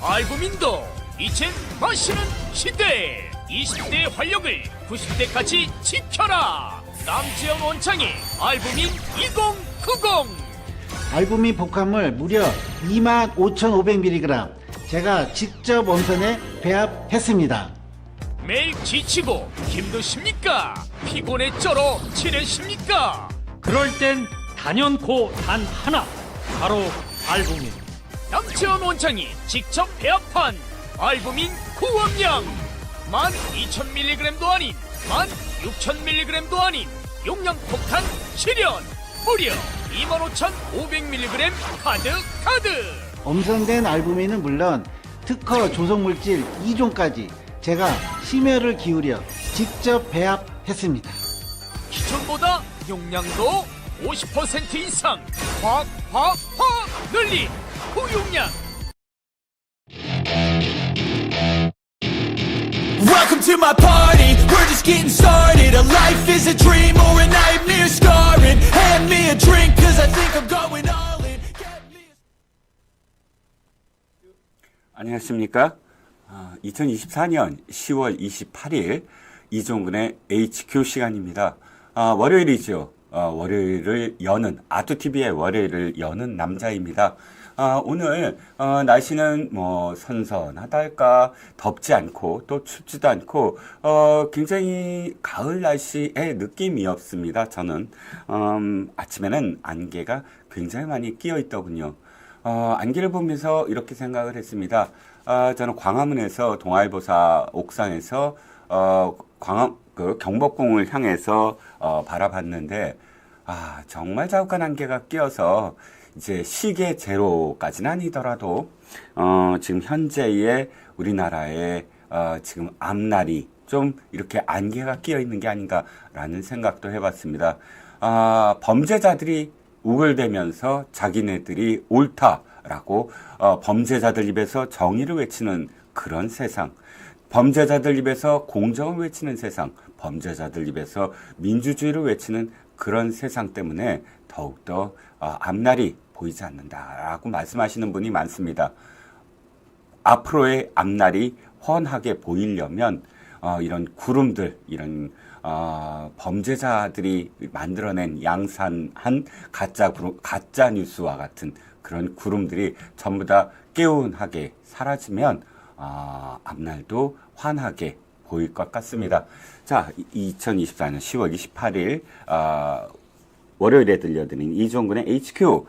알부민도 이젠 마시는 시대. 20대의 활력을 90대까지 지켜라. 남지현 원창의 알부민 2090. 알부민 복합물 무려 25,500mg 제가 직접 원선에 배합했습니다. 매일 지치고 힘드십니까? 피곤에 쩔어 지내십니까? 그럴 땐 단연코 단 하나, 바로 알부민. 남지현 원장이 직접 배합한 알부민 구원량 12,000mg도 아닌 16,000mg도 아닌 용량 폭탄 실현 무려 25,500mg 가득. 엄선된 알부민은 물론 특허 조성물질 2종까지 제가 심혈을 기울여 직접 배합했습니다. 기존보다 용량도 50% 이상 확 늘린 고용량. Welcome to my party, we're just getting started. A life is a dream or a nightmare scarring. Hand me a drink cause I think I'm going all in. Get me 안녕하십니까? 2024년 10월 28일 이종근의 HQ 시간입니다. 월요일이죠. 월요일을 여는 아투TV의 월요일을 여는 남자입니다. 오늘 날씨는 뭐 선선하달까, 덥지 않고 또 춥지도 않고 굉장히 가을 날씨의 느낌이 없습니다. 저는 아침에는 안개가 굉장히 많이 끼어 있더군요. 안개를 보면서 이렇게 생각을 했습니다. 저는 광화문에서 동아일보사 옥상에서 경복궁을 향해서 바라봤는데 정말 자욱한 안개가 끼어서 이제 시계 제로까지는 아니더라도 지금 현재의 우리나라의 지금 앞날이 좀 이렇게 안개가 끼어 있는 게 아닌가라는 생각도 해봤습니다. 범죄자들이 우글대면서 자기네들이 옳다라고 범죄자들 입에서 정의를 외치는 그런 세상, 범죄자들 입에서 공정을 외치는 세상, 범죄자들 입에서 민주주의를 외치는 그런 세상 때문에 더욱더 앞날이 보이지 않는다라고 말씀하시는 분이 많습니다. 앞으로의 앞날이 훤하게 보이려면 이런 구름들, 이런 범죄자들이 만들어낸 양산한 가짜 뉴스와 같은 그런 구름들이 전부 다 개운하게 사라지면 앞날도 환하게 보일 것 같습니다. 자, 2024년 10월 28일 월요일에 들려드린 이종근의 HQ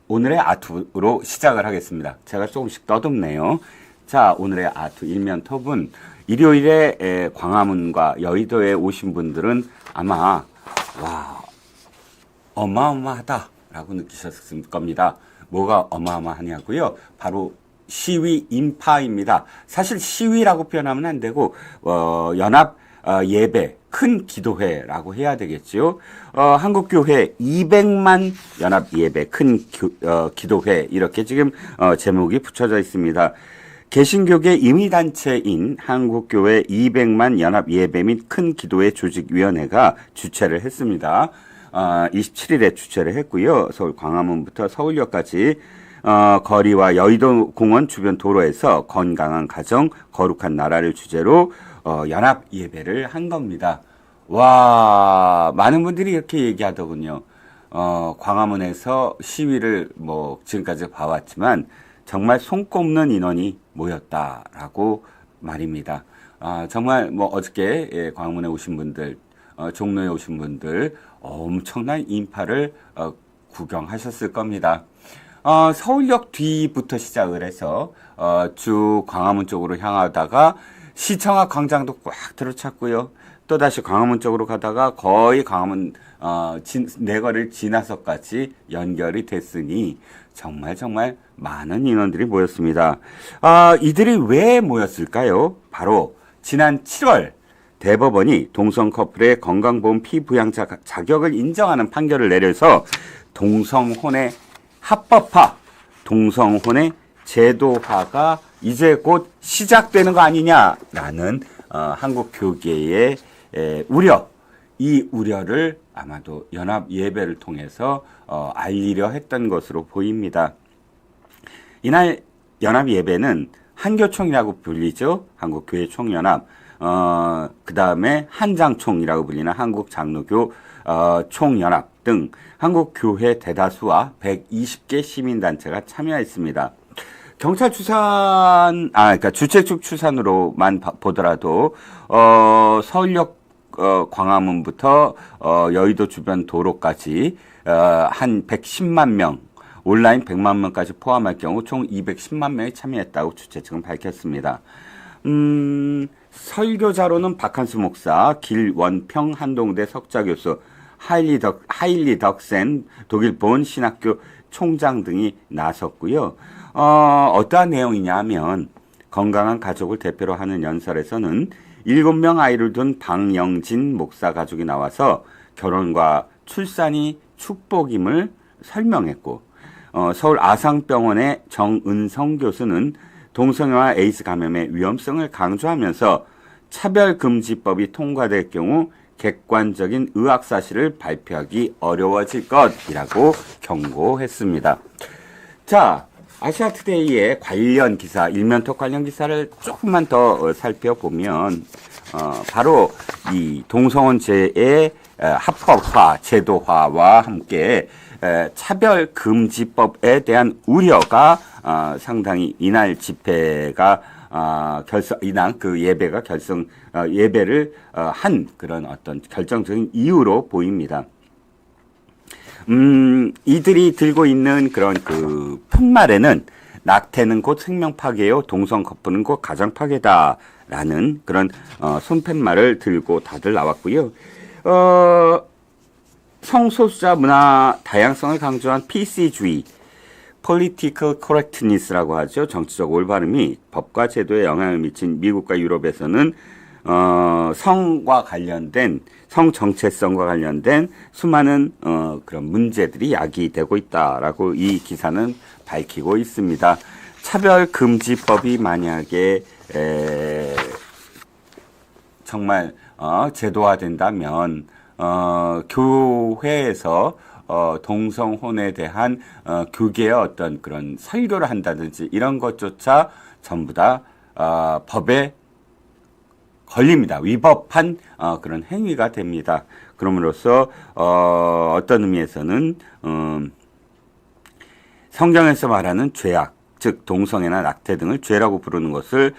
오늘의 아투로 시작을 하겠습니다. 제가 조금씩 떠듬네요. 자, 오늘의 아투 일면 톱은 일요일에 광화문과 여의도에 오신 분들은 아마 어마어마하다라고 느끼셨을 겁니다. 뭐가 어마어마하냐고요? 바로 시위 인파입니다. 사실 시위라고 표현하면 안 되고 연합 예배 큰 기도회라고 해야 되겠지요. 한국교회 200만 연합 예배 큰 기도회 이렇게 지금 제목이 붙여져 있습니다. 개신교계 임의단체인 한국교회 200만 연합 예배 및 큰 기도회 조직위원회가 주최를 했습니다. 27일에 주최를 했고요. 서울 광화문부터 서울역까지 거리와 여의도 공원 주변 도로에서 건강한 가정, 거룩한 나라를 주제로 연합 예배를 한 겁니다. 와, 많은 분들이 이렇게 얘기하더군요. 광화문에서 시위를 지금까지 봐왔지만 정말 손꼽는 인원이 모였다라고 말입니다. 정말 어저께 광화문에 오신 분들, 종로에 오신 분들 엄청난 인파를 구경하셨을 겁니다. 서울역 뒤부터 시작을 해서 쭉 광화문 쪽으로 향하다가 시청 앞 광장도 꽉 들어찼고요. 또다시 광화문 쪽으로 가다가 거의 광화문 내거리를 지나서까지 연결이 됐으니 정말 많은 인원들이 모였습니다. 이들이 왜 모였을까요? 바로 지난 7월 대법원이 동성 커플의 건강보험 피부양자 자격을 인정하는 판결을 내려서 동성혼의 합법화, 동성혼의 제도화가 이제 곧 시작되는 거 아니냐라는 한국 교계의 우려, 이 우려를 아마도 연합 예배를 통해서 알리려 했던 것으로 보입니다. 이날 연합 예배는 한교총이라고 불리죠. 한국교회총연합. 그 다음에 한장총이라고 불리는 한국장로교 총연합 등 한국교회 대다수와 120개 시민단체가 참여했습니다. 경찰 그러니까 주최 측 추산으로만 보더라도, 서울역, 광화문부터, 여의도 주변 도로까지, 한 110만 명, 온라인 100만 명까지 포함할 경우 총 210만 명이 참여했다고 주최 측은 밝혔습니다. 설교자로는 박한수 목사, 길원평 한동대 석좌교수, 하일리 덕센 독일 본 신학교 총장 등이 나섰고요. 어떠한 내용이냐 하면 건강한 가족을 대표로 하는 연설에서는 7명 아이를 둔 방영진 목사 가족이 나와서 결혼과 출산이 축복임을 설명했고, 서울 아상병원의 정은성 교수는 동성애와 에이즈 감염의 위험성을 강조하면서 차별금지법이 통과될 경우 객관적인 의학 사실을 발표하기 어려워질 것이라고 경고했습니다. 자, 아시아투데이의 관련 기사, 일면톡 관련 기사를 조금만 더 살펴보면, 바로 이 동성혼제의 합법화, 제도화와 함께 차별금지법에 대한 우려가 상당히 이날 집회가 이날 그 예배가 예배를 한 그런 어떤 결정적인 이유로 보입니다. 이들이 들고 있는 그런 그 푯말에는 낙태는 곧 생명 파괴요, 동성 커플은 곧 가정 파괴다라는 그런 손팻말을 들고 다들 나왔고요. 성소수자 문화 다양성을 강조한 PC주의, Political Correctness라고 하죠. 정치적 올바름이 법과 제도에 영향을 미친 미국과 유럽에서는 성과 관련된, 성 정체성과 관련된 수많은 그런 문제들이 야기되고 있다라고 이 기사는 밝히고 있습니다. 차별금지법이 만약에 정말 제도화된다면 교회에서 동성혼에 대한 교계의 어떤 그런 설교를 한다든지 이런 것조차 전부 다 법에 걸립니다. 위법한 그런 행위가 됩니다. 그럼으로써 어떤 의미에서는 성경에서 말하는 죄악, 즉 동성애나 낙태 등을 죄라고 부르는 것을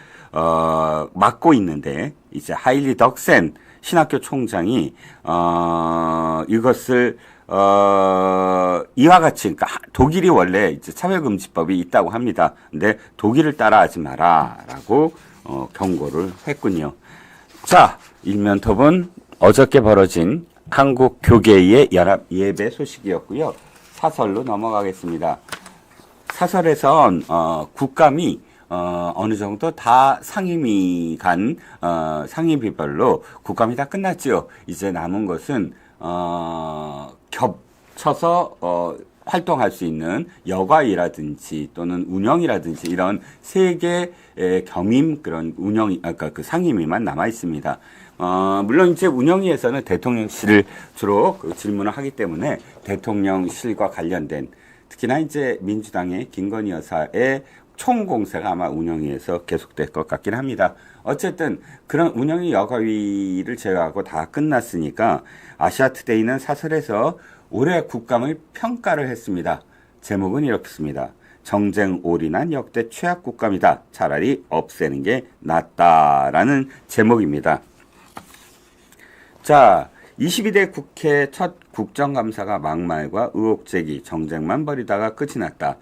막고 있는데, 이제 하일리 덕센 신학교 총장이 이것을 이와 같이, 그러니까 독일이 원래 이제 차별금지법이 있다고 합니다. 근데 독일을 따라하지 마라라고 경고를 했군요. 자, 일면톱은 어저께 벌어진 한국 교계의 연합 예배 소식이었고요. 사설로 넘어가겠습니다. 사설에선 국감이 어느 정도 다 상임위별로 국감이 다 끝났지요. 이제 남은 것은 겹쳐서 활동할 수 있는 여가위라든지 또는 운영이라든지 이런 세 개의 겸임 그런 아까 그 상임위만 남아 있습니다. 물론 이제 운영위에서는 대통령실을 주로 질문을 하기 때문에 대통령실과 관련된, 특히나 이제 민주당의 김건희 여사의 총공세가 아마 운영위에서 계속될 것 같긴 합니다. 어쨌든 그런 운영위 여가위를 제외하고 다 끝났으니까 아시아투데이는 사설에서 올해 국감을 평가를 했습니다. 제목은 이렇습니다. 정쟁 올인한 역대 최악 국감이다. 차라리 없애는 게 낫다라는 제목입니다. 자, 22대 국회 첫 국정감사가 막말과 의혹 제기, 정쟁만 벌이다가 끝이 났다.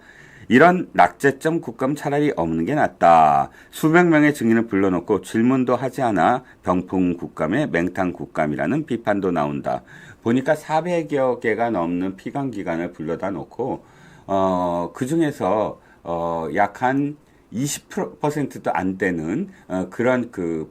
이런 낙제점 국감 차라리 없는 게 낫다. 수백 명의 증인을 불러놓고 질문도 하지 않아 병풍 국감에 맹탕 국감이라는 비판도 나온다. 보니까 400여 개가 넘는 피감기관을 불러다 놓고 그 중에서 약 한 20%도 안 되는 그런 그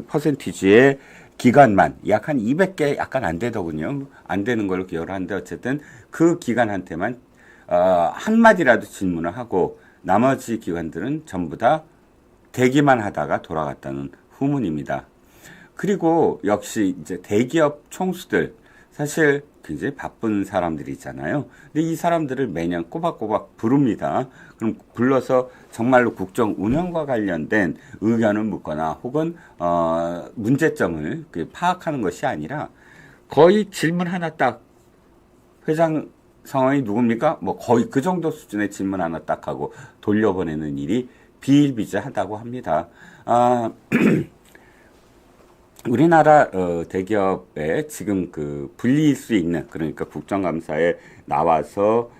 퍼센티지의 기관만 약 한 200개 약간 안 되더군요. 안 되는 걸로 기억을 하는데, 어쨌든 그 기관한테만 한마디라도 질문을 하고 나머지 기관들은 전부 다 대기만 하다가 돌아갔다는 후문입니다. 그리고 역시 이제 대기업 총수들, 사실 굉장히 바쁜 사람들이잖아요. 근데 이 사람들을 매년 꼬박꼬박 부릅니다. 그럼 불러서 정말로 국정 운영과 관련된 의견을 묻거나 혹은 문제점을 파악하는 것이 아니라 거의 질문 하나 딱 회장 상황이 누굽니까? 뭐 거의 그 정도 수준의 질문 하나 딱 하고 돌려보내는 일이 비일비재하다고 합니다. 우리나라 대기업에 지금 그 불릴 수 있는, 그러니까 국정감사에 나와서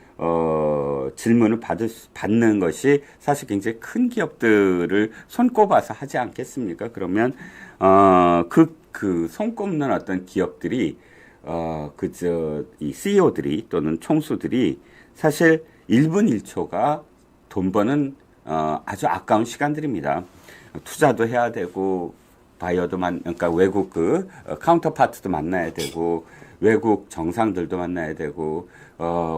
질문을 받는 것이 사실 굉장히 큰 기업들을 손꼽아서 하지 않겠습니까? 그러면 그 손꼽는 어떤 기업들이 이 CEO들이 또는 총수들이 사실 1분 1초가 돈 버는 아주 아까운 시간들입니다. 투자도 해야 되고 바이어도 그러니까 외국 카운터파트도 만나야 되고 외국 정상들도 만나야 되고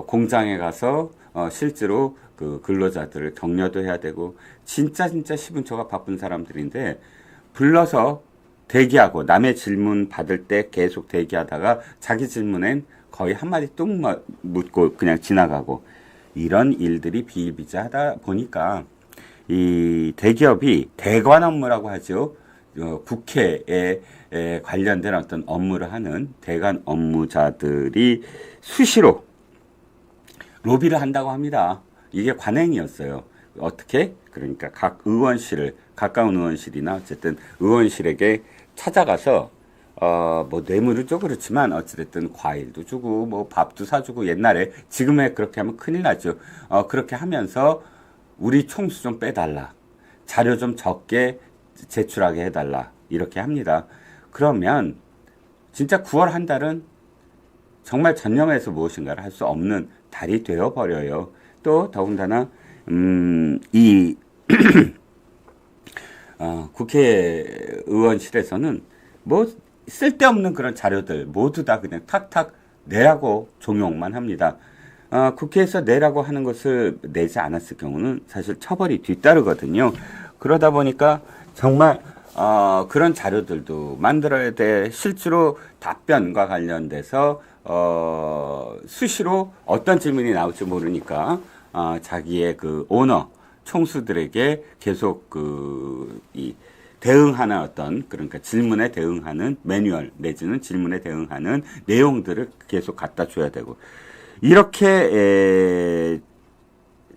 공장에 가서 실제로 그 근로자들을 격려도 해야 되고 진짜 10분 초가 바쁜 사람들인데 불러서 대기하고 남의 질문 받을 때 계속 대기하다가 자기 질문엔 거의 한마디 뚝 묻고 그냥 지나가고 이런 일들이 비일비재하다 보니까 이 대기업이 대관 업무라고 하죠. 국회에 관련된 어떤 업무를 하는 대관 업무자들이 수시로 로비를 한다고 합니다. 이게 관행이었어요. 어떻게? 그러니까 각 의원실을, 가까운 의원실이나 어쨌든 의원실에게 찾아가서 뭐 뇌물을 줘 그렇지만 어찌됐든 과일도 주고 뭐 밥도 사주고 옛날에, 지금에 그렇게 하면 큰일 나죠. 그렇게 하면서 우리 총수 좀 빼달라, 자료 좀 적게 제출하게 해달라, 이렇게 합니다. 그러면 진짜 9월 한 달은 정말 전념해서 무엇인가를 할 수 없는 달이 되어버려요. 또 더군다나 이 국회의원실에서는 뭐 쓸데없는 그런 자료들 모두 다 그냥 탁탁 내라고 종용만 합니다. 국회에서 내라고 하는 것을 내지 않았을 경우는 사실 처벌이 뒤따르거든요. 그러다 보니까 정말 그런 자료들도 만들어야 돼. 실제로 답변과 관련돼서 수시로 어떤 질문이 나올지 모르니까 자기의 그 오너 총수들에게 계속 이 대응하는 어떤, 그러니까 질문에 대응하는 매뉴얼 내지는 질문에 대응하는 내용들을 계속 갖다 줘야 되고, 이렇게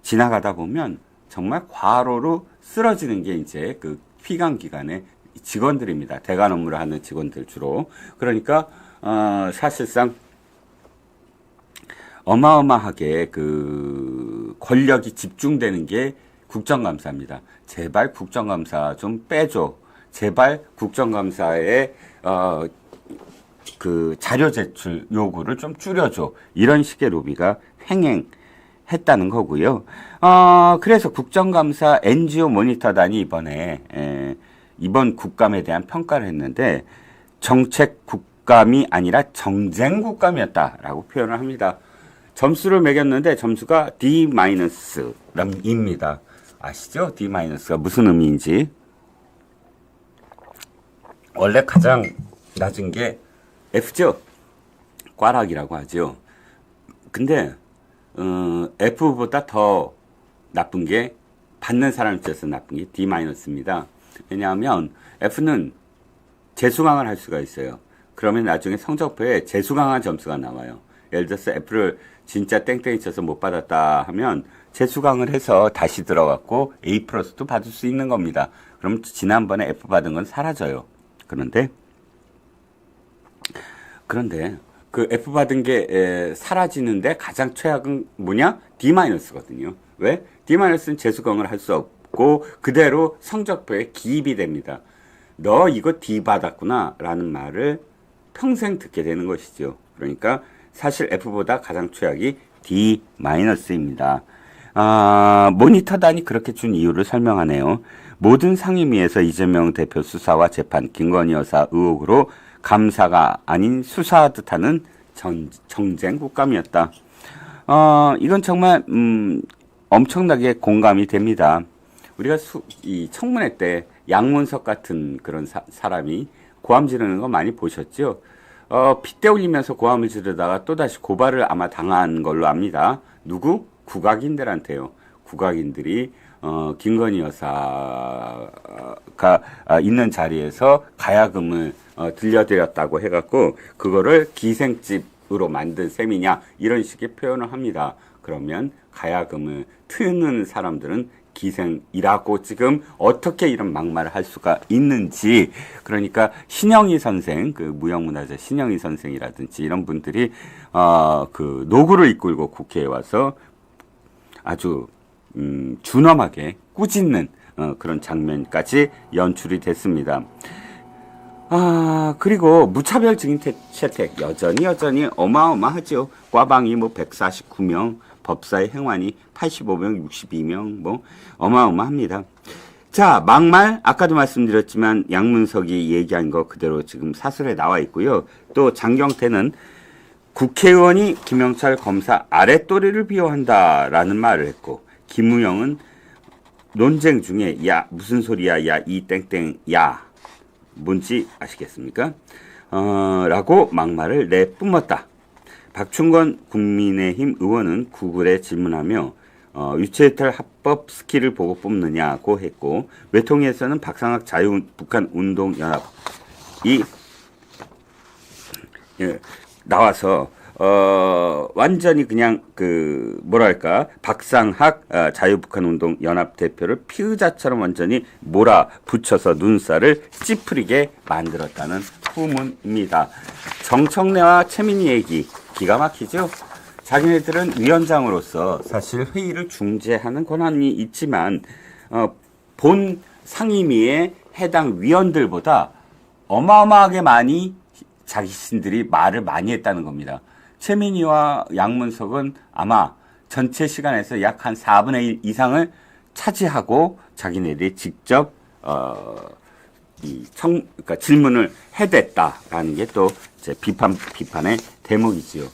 지나가다 보면 정말 과로로 쓰러지는 게 이제 그 피감기관의 직원들입니다. 대관 업무를 하는 직원들 주로. 그러니까 사실상 어마어마하게 그 권력이 집중되는 게 국정감사입니다. 제발 국정감사 좀 빼줘. 제발 국정감사에 그 자료 제출 요구를 좀 줄여줘. 이런 식의 로비가 횡행했다는 거고요. 그래서 국정감사 NGO 모니터단이 이번 국감에 대한 평가를 했는데 정책 국감이 아니라 정쟁 국감이었다라고 표현을 합니다. 점수를 매겼는데 점수가 D-입니다. 아시죠? D-가 무슨 의미인지. 원래 가장 낮은 게 F죠? 꽈락이라고 하죠. 근데 F보다 더 나쁜 게, 받는 사람 입장에서 나쁜 게 D-입니다. 왜냐하면 F는 재수강을 할 수가 있어요. 그러면 나중에 성적표에 재수강한 점수가 나와요. 예를 들어서 F를 진짜 땡땡이 쳐서 못 받았다 하면 재수강을 해서 다시 들어갔고 A+도 받을 수 있는 겁니다. 그럼 지난번에 F 받은 건 사라져요. 그런데 그 F 받은 게 사라지는데 가장 최악은 뭐냐? D-거든요. 왜? D-는 재수강을 할 수 없고 그대로 성적표에 기입이 됩니다. 너 이거 D 받았구나 라는 말을 평생 듣게 되는 것이죠. 그러니까 사실 F보다 가장 최악이 D-입니다. 모니터단이 그렇게 준 이유를 설명하네요. 모든 상임위에서 이재명 대표 수사와 재판, 김건희 여사 의혹으로 감사가 아닌 수사하듯 하는 정쟁 국감이었다. 이건 정말 엄청나게 공감이 됩니다. 우리가 이 청문회 때 양문석 같은 그런 사람이 고함 지르는 거 많이 보셨죠? 핏대 올리면서 고함을 지르다가 또다시 고발을 아마 당한 걸로 압니다. 누구? 국악인들한테요. 국악인들이 김건희 여사가 있는 자리에서 가야금을 들려드렸다고 해갖고 그거를 기생집으로 만든 셈이냐 이런 식의 표현을 합니다. 그러면 가야금을 트는 사람들은 기생이라고 지금 어떻게 이런 막말을 할 수가 있는지. 그러니까 신영희 선생, 그 무형문화재 신영희 선생이라든지 이런 분들이 그 노구를 이끌고 국회에 와서 아주 준엄하게 꾸짖는 그런 장면까지 연출이 됐습니다. 그리고 무차별 증인 채택 여전히 어마어마하죠. 꽈방이 149명, 법사의 행완이 85명, 62명, 어마어마합니다. 자, 막말, 아까도 말씀드렸지만 양문석이 얘기한 거 그대로 지금 사설에 나와 있고요. 또 장경태는 국회의원이 김영철 검사 아랫도리를 비호한다라는 말을 했고, 김우영은 논쟁 중에 야 무슨 소리야 야 이 땡땡 야 뭔지 아시겠습니까? 라고 막말을 내뿜었다. 박충건 국민의힘 의원은 구글에 질문하며 유체이탈 합법 스킬을 보고 뽑느냐고 했고, 외통위에서는 박상학 자유북한운동연합이 나와서 완전히 그냥 박상학 자유북한운동연합 대표를 피의자처럼 완전히 몰아붙여서 눈살을 찌푸리게 만들었다는 후문입니다. 정청래와 최민희 얘기 기가 막히죠? 자기네들은 위원장으로서 사실 회의를 중재하는 권한이 있지만 본 상임위의 해당 위원들보다 어마어마하게 많이 자기신들이 말을 많이 했다는 겁니다. 최민희와 양문석은 아마 전체 시간에서 약 한 4분의 1 이상을 차지하고 자기네들이 직접 그러니까 질문을 해댔다라는 게 또 비판의 대목이지요.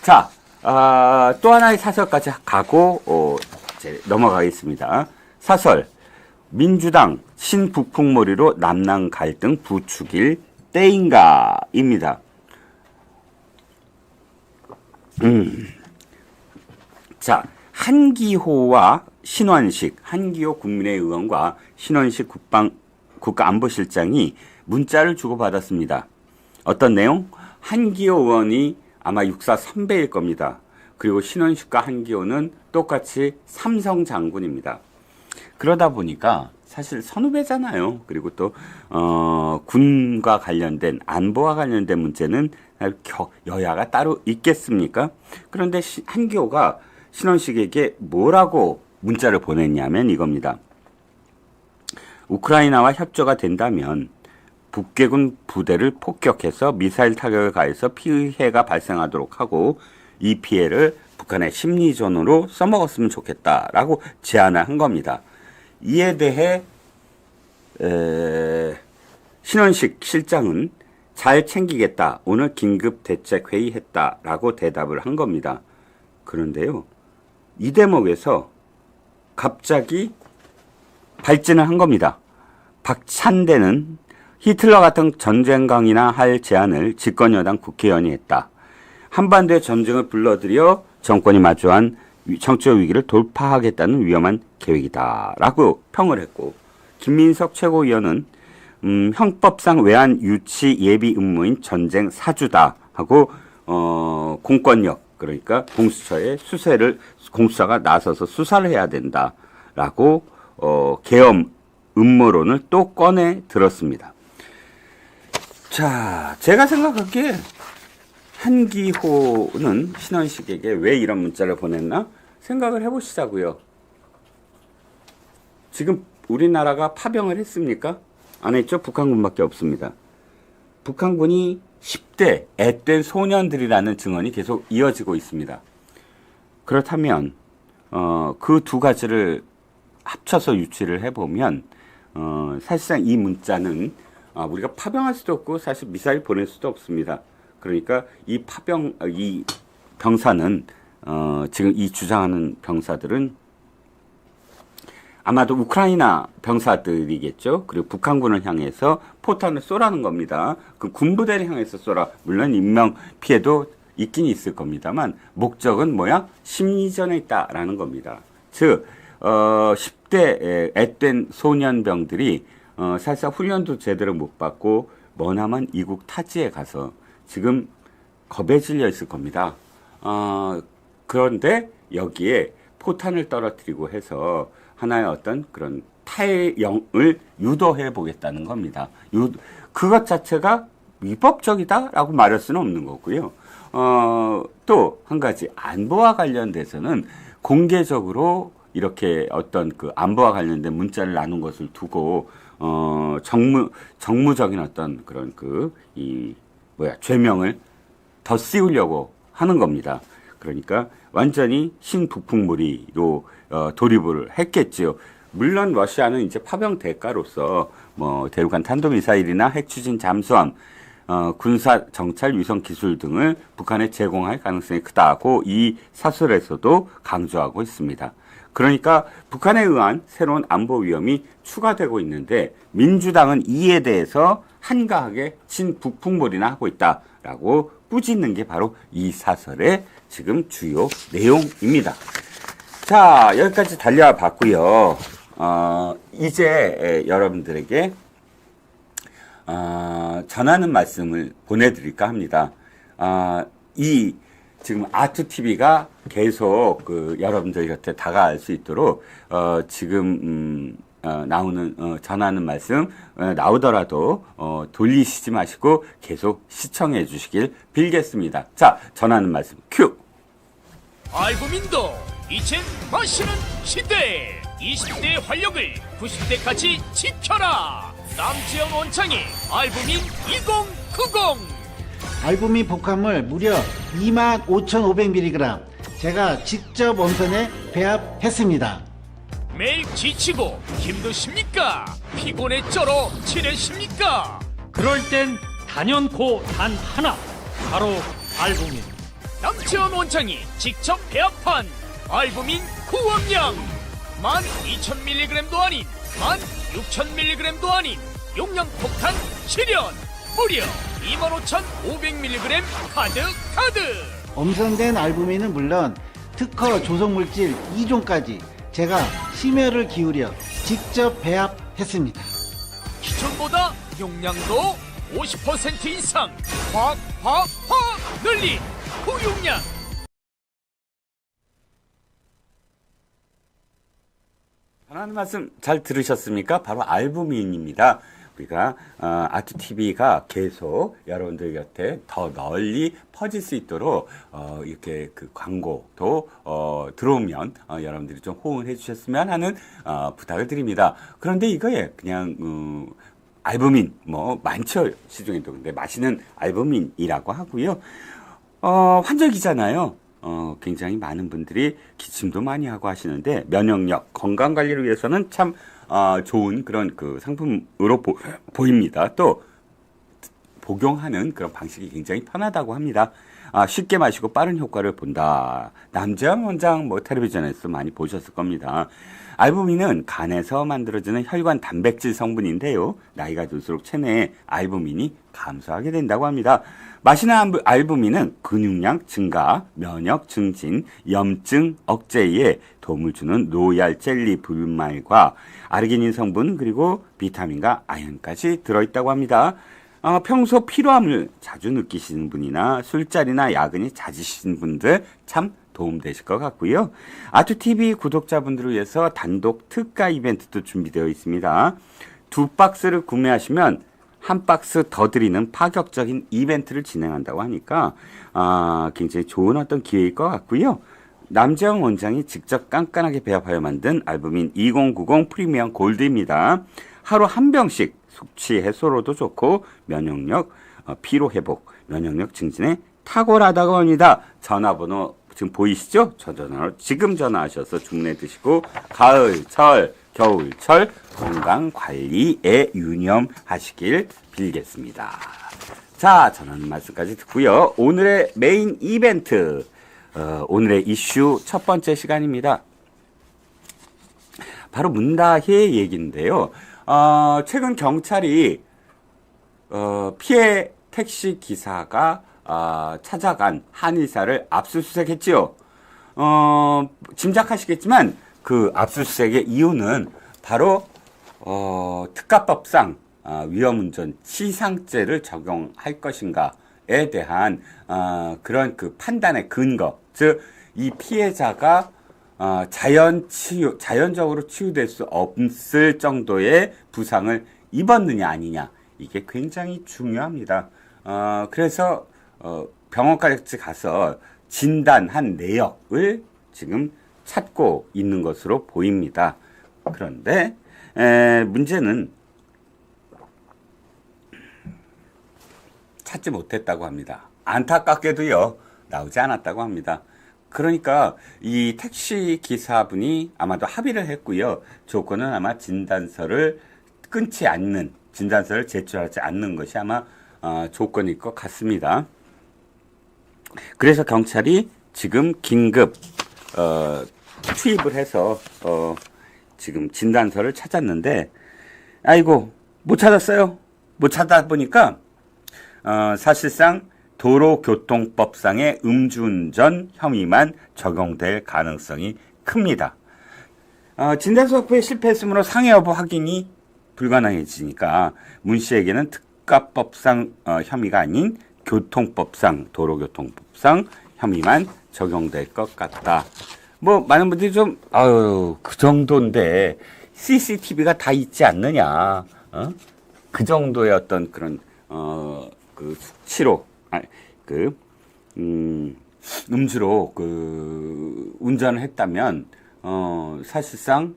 자, 또 하나의 사설까지 가고 이제 넘어가겠습니다. 사설, 민주당 신북풍몰이로 남남 갈등 부추길 때인가입니다. 자, 한기호와 신원식, 한기호 국민의 의원과 신원식 국가안보실장이 문자를 주고받았습니다. 어떤 내용? 한기호 의원이 아마 육사 선배일 겁니다. 그리고 신원식과 한기호는 똑같이 삼성 장군입니다. 그러다 보니까 사실 선후배잖아요. 그리고 또 군과 관련된 안보와 관련된 문제는 여야가 따로 있겠습니까? 그런데 한기호가 신원식에게 뭐라고 문자를 보냈냐면 이겁니다. 우크라이나와 협조가 된다면 북괴군 부대를 폭격해서 미사일 타격을 가해서 피해가 발생하도록 하고 이 피해를 북한의 심리전으로 써먹었으면 좋겠다라고 제안을 한 겁니다. 이에 대해 신원식 실장은 잘 챙기겠다. 오늘 긴급 대책 회의했다라고 대답을 한 겁니다. 그런데요, 이 대목에서 갑자기 발진을 한 겁니다. 박찬대는 히틀러 같은 전쟁강이나 할 제안을 집권여당 국회의원이 했다. 한반도의 전쟁을 불러들여 정권이 마주한 정치적 위기를 돌파하겠다는 위험한 계획이다 라고 평을 했고, 김민석 최고위원은 형법상 외환 유치 예비 음모인 전쟁 사주다 하고 공권력, 그러니까 공수처의 공수처가 나서서 수사를 해야 된다라고 계엄 음모론을 또 꺼내 들었습니다. 자, 제가 생각하기에 한기호는 신원식에게 왜 이런 문자를 보냈나 생각을 해보시자고요. 지금 우리나라가 파병을 했습니까? 안 했죠? 북한군밖에 없습니다. 북한군이 10대 앳된 소년들이라는 증언이 계속 이어지고 있습니다. 그렇다면 그 두 가지를 합쳐서 유추를 해보면 사실상 이 문자는 우리가 파병할 수도 없고 사실 미사일 보낼 수도 없습니다. 그러니까 이 병사는 지금 이 주장하는 병사들은 아마도 우크라이나 병사들이겠죠. 그리고 북한군을 향해서 포탄을 쏘라는 겁니다. 그 군부대를 향해서 쏘라. 물론 인명 피해도 있긴 있을 겁니다만 목적은 뭐야? 심리전에 있다라는 겁니다. 즉 10대 앳된 소년병들이 사실상 훈련도 제대로 못 받고 머나먼 이국 타지에 가서 지금 겁에 질려 있을 겁니다. 그런데 여기에 포탄을 떨어뜨리고 해서 하나의 어떤 그런 탈영을 유도해 보겠다는 겁니다. 그것 자체가 위법적이다라고 말할 수는 없는 거고요. 또 한 가지 안보와 관련돼서는 공개적으로 이렇게 어떤 그 안보와 관련된 문자를 나눈 것을 두고 정무적인 어떤 그런 죄명을 더 씌우려고 하는 겁니다. 그러니까 완전히 신북풍무리로 돌입을 했겠지요. 물론 러시아는 이제 파병 대가로서 뭐 대륙간 탄도미사일이나 핵추진 잠수함, 군사 정찰 위성 기술 등을 북한에 제공할 가능성이 크다고 이 사설에서도 강조하고 있습니다. 그러니까 북한에 의한 새로운 안보 위험이 추가되고 있는데 민주당은 이에 대해서 한가하게 친북풍몰이나 하고 있다라고 꾸짖는 게 바로 이 사설의 지금 주요 내용입니다. 자, 여기까지 달려와 봤고요. 이제 여러분들에게 전하는 말씀을 보내드릴까 합니다. 이 지금 아투TV가 계속 여러분들 곁에 다가갈 수 있도록 지금 전하는 말씀 나오더라도 돌리시지 마시고 계속 시청해 주시길 빌겠습니다. 자, 전하는 말씀 큐! 알부민도 이젠 마시는 시대. 20대의 활력을 90대까지 지켜라. 남지영 원창의 알부민 2090. 알부민 복합물 무려 25,500mg 제가 직접 원산에 배합했습니다. 매일 지치고 힘드십니까? 피곤에 쩔어 지내십니까? 그럴 땐 단연코 단 하나, 바로 알부민. 남지원 원장이 직접 배합한 알부민 후원량 12,000mg도 아닌 16,000mg도 아닌 용량 폭탄 실현 무려 25,500mg 가득. 엄선된 알부민은 물론 특허 조성물질 2종까지 제가 심혈을 기울여 직접 배합했습니다. 기존보다 용량도 50% 이상 확 늘린 후용량. 전하는 말씀 잘 들으셨습니까? 바로 알부민입니다. 우리가 아투TV가 계속 여러분들 곁에 더 널리 퍼질 수 있도록 이렇게 광고도 들어오면 여러분들이 좀 호응해 주셨으면 하는 부탁을 드립니다. 그런데 이거에 그냥 알부민 뭐 많죠, 시중에도. 근데 마시는 알부민이라고 하고요. 환절기잖아요. 굉장히 많은 분들이 기침도 많이 하고 하시는데 면역력, 건강 관리를 위해서는 참 좋은 그런 상품으로 보입니다. 또 복용하는 그런 방식이 굉장히 편하다고 합니다. 쉽게 마시고 빠른 효과를 본다. 남재현 원장 텔레비전에서 많이 보셨을 겁니다. 알부민은 간에서 만들어지는 혈관 단백질 성분인데요. 나이가 들수록 체내에 알부민이 감소하게 된다고 합니다. 마시는 알부민은 근육량 증가, 면역 증진, 염증 억제에 도움을 주는 로얄 젤리 분말과 아르기닌 성분 그리고 비타민과 아연까지 들어있다고 합니다. 평소 피로함을 자주 느끼시는 분이나 술자리나 야근이 잦으신 분들 참 도움되실 것 같고요. 아투TV 구독자분들을 위해서 단독 특가 이벤트도 준비되어 있습니다. 2박스를 구매하시면 1박스 더 드리는 파격적인 이벤트를 진행한다고 하니까 굉장히 좋은 어떤 기회일 것 같고요. 남재영 원장이 직접 깐깐하게 배합하여 만든 알부민 2090 프리미엄 골드입니다. 하루 한 병씩 숙취 해소로도 좋고 면역력, 피로 회복, 면역력 증진에 탁월하다고 합니다. 전화번호 지금 보이시죠? 저 전화로 지금 전화하셔서 주문해 드시고 가을철, 겨울철 건강관리에 유념하시길 빌겠습니다. 자, 전하는 말씀까지 듣고요. 오늘의 메인 이벤트, 오늘의 이슈 첫 번째 시간입니다. 바로 문다혜 얘기인데요. 최근 경찰이 피해 택시 기사가 찾아간 한의사를 압수수색했지요. 짐작하시겠지만 그 압수수색의 이유는 바로 특가법상 위험운전 치상죄를 적용할 것인가에 대한 그런 그 판단의 근거, 즉 이 피해자가 자연적으로 치유될 수 없을 정도의 부상을 입었느냐 아니냐, 이게 굉장히 중요합니다. 그래서 병원까지 가서 진단한 내역을 지금 찾고 있는 것으로 보입니다. 그런데 문제는 찾지 못했다고 합니다. 안타깝게도요, 나오지 않았다고 합니다. 그러니까 이 택시 기사분이 아마도 합의를 했고요. 조건은 아마 진단서를 제출하지 않는 것이 아마 조건일 것 같습니다. 그래서 경찰이 지금 긴급 투입을 해서 지금 진단서를 찾았는데, 아이고 못 찾았어요. 못 찾다 보니까 사실상 도로교통법상의 음주운전 혐의만 적용될 가능성이 큽니다. 진단서 확보에 실패했으므로 상해 여부 확인이 불가능해지니까 문 씨에게는 특가법상 혐의가 아닌 교통법상, 도로교통법상 혐의만 적용될 것 같다. 뭐 많은 분들이 좀 그 정도인데 CCTV가 다 있지 않느냐, 그 정도의 어떤 그런 그 수치로 음주로 운전을 했다면 사실상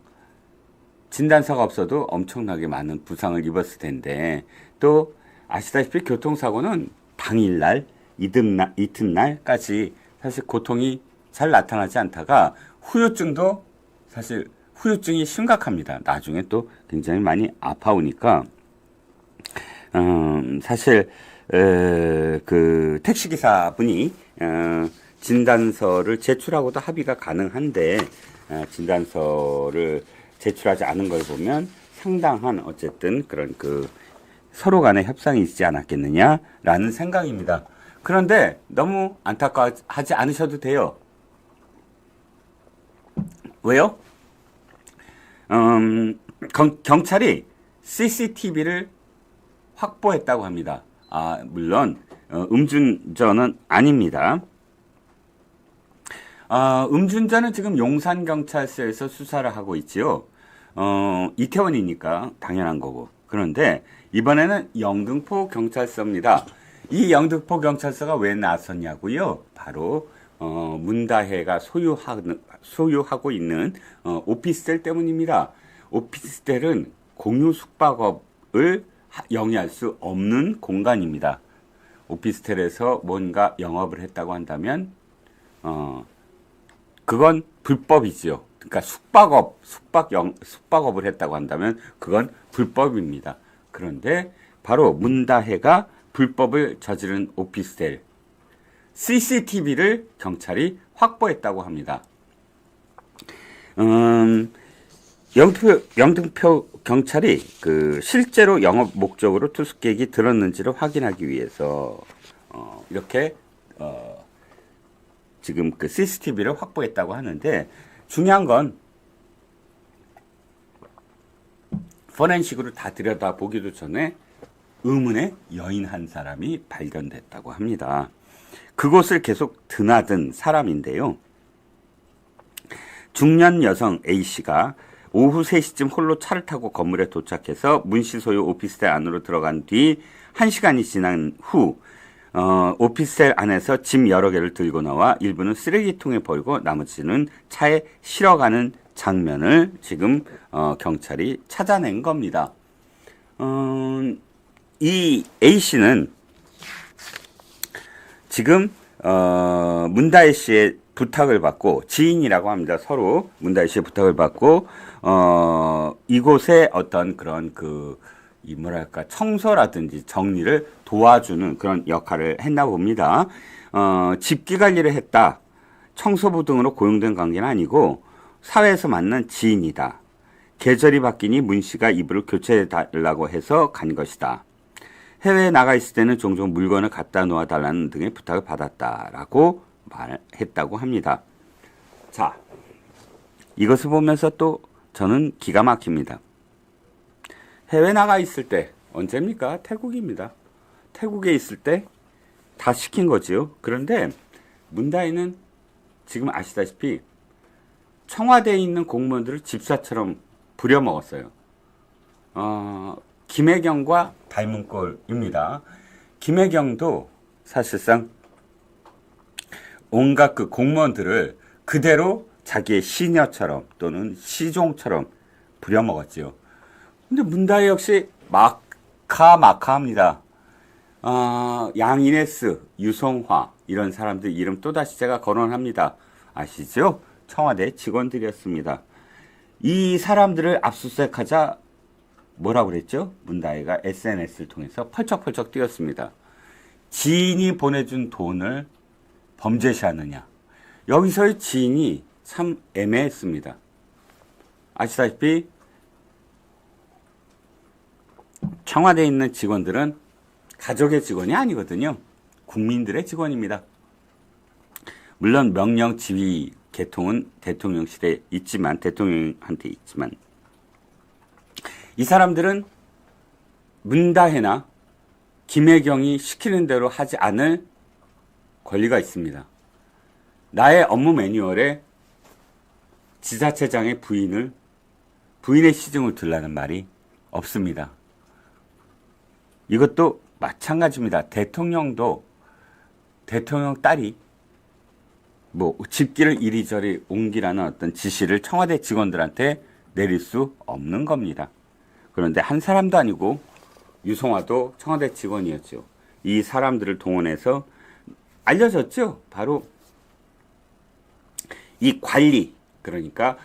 진단서가 없어도 엄청나게 많은 부상을 입었을 텐데, 또 아시다시피 교통사고는 당일날, 이튿날까지 사실 고통이 잘 나타나지 않다가 후유증이 심각합니다. 나중에 또 굉장히 많이 아파오니까 사실 그 택시기사분이 진단서를 제출하고도 합의가 가능한데 진단서를 제출하지 않은 걸 보면 상당한 어쨌든 그런 그 서로 간의 협상이 있지 않았겠느냐라는 생각입니다. 그런데 너무 안타까워하지 않으셔도 돼요. 왜요? 경찰이 CCTV를 확보했다고 합니다. 물론 음주운전은 아닙니다. 음주운전은 지금 용산경찰서에서 수사를 하고 있지요. 이태원이니까 당연한 거고. 그런데 이번에는 영등포 경찰서입니다. 이 영등포 경찰서가 왜 나섰냐고요? 바로 문다혜가 소유하고 있는 오피스텔 때문입니다. 오피스텔은 공유 숙박업을 영위할 수 없는 공간입니다. 오피스텔에서 뭔가 영업을 했다고 한다면 그건 불법이지요. 그러니까 숙박업을 했다고 한다면 그건 불법입니다. 그런데 바로 문다혜가 불법을 저지른 오피스텔 CCTV를 경찰이 확보했다고 합니다. 영등포 경찰이 실제로 영업 목적으로 투숙객이 들었는지를 확인하기 위해서 이렇게 지금 그 CCTV를 확보했다고 하는데, 중요한 건 포렌식으로 다 들여다보기도 전에 의문의 여인 한 사람이 발견됐다고 합니다. 그곳을 계속 드나든 사람인데요. 중년 여성 A씨가 오후 3시쯤 홀로 차를 타고 건물에 도착해서 문씨 소유 오피스텔 안으로 들어간 뒤 1시간이 지난 후 오피스텔 안에서 짐 여러 개를 들고 나와 일부는 쓰레기통에 버리고 나머지는 차에 실어가는 장면을 지금 경찰이 찾아낸 겁니다. 이 A씨는 지금 문다혜 씨의 부탁을 받고, 지인이라고 합니다. 서로 문다혜 씨의 부탁을 받고 이곳에 어떤 그런 청소라든지 정리를 도와주는 그런 역할을 했나 봅니다. 집기 관리를 했다. 청소부 등으로 고용된 관계는 아니고 사회에서 만난 지인이다. 계절이 바뀌니 문 씨가 이불을 교체해 달라고 해서 간 것이다. 해외에 나가 있을 때는 종종 물건을 갖다 놓아 달라는 등의 부탁을 받았다라고 말했다고 합니다. 자, 이것을 보면서 또 저는 기가 막힙니다. 해외 나가 있을 때 언제입니까? 태국입니다. 태국에 있을 때 다 시킨 거지요. 그런데 문다혜는 지금 아시다시피 청와대에 있는 공무원들을 집사처럼 부려먹었어요. 김혜경과 닮은 꼴입니다. 김혜경도 사실상 온갖 그 공무원들을 그대로 자기의 시녀처럼 또는 시종처럼 부려먹었지요. 근데 문다혜 역시 마카합니다. 양이네스, 유성화 이런 사람들 이름 또다시 제가 거론합니다. 아시죠? 청와대 직원들이었습니다. 이 사람들을 압수수색하자 뭐라고 그랬죠? 문다혜가 SNS를 통해서 펄쩍펄쩍 뛰었습니다. 지인이 보내준 돈을 범죄시하느냐. 여기서의 지인이 참 애매했습니다. 아시다시피 청와대에 있는 직원들은 가족의 직원이 아니거든요. 국민들의 직원입니다. 물론 명령 지휘 계통은 대통령실에 있지만 대통령한테 있지만 이 사람들은 문다혜나 김혜경이 시키는 대로 하지 않을 권리가 있습니다. 나의 업무 매뉴얼에 지자체장의 부인의 시중을 들라는 말이 없습니다. 이것도 마찬가지입니다. 대통령도 대통령 딸이 뭐 집기를 이리저리 옮기라는 어떤 지시를 청와대 직원들한테 내릴 수 없는 겁니다. 그런데 한 사람도 아니고 유성화도 청와대 직원이었죠. 이 사람들을 동원해서 알려졌죠. 바로 이 관리, 그러니까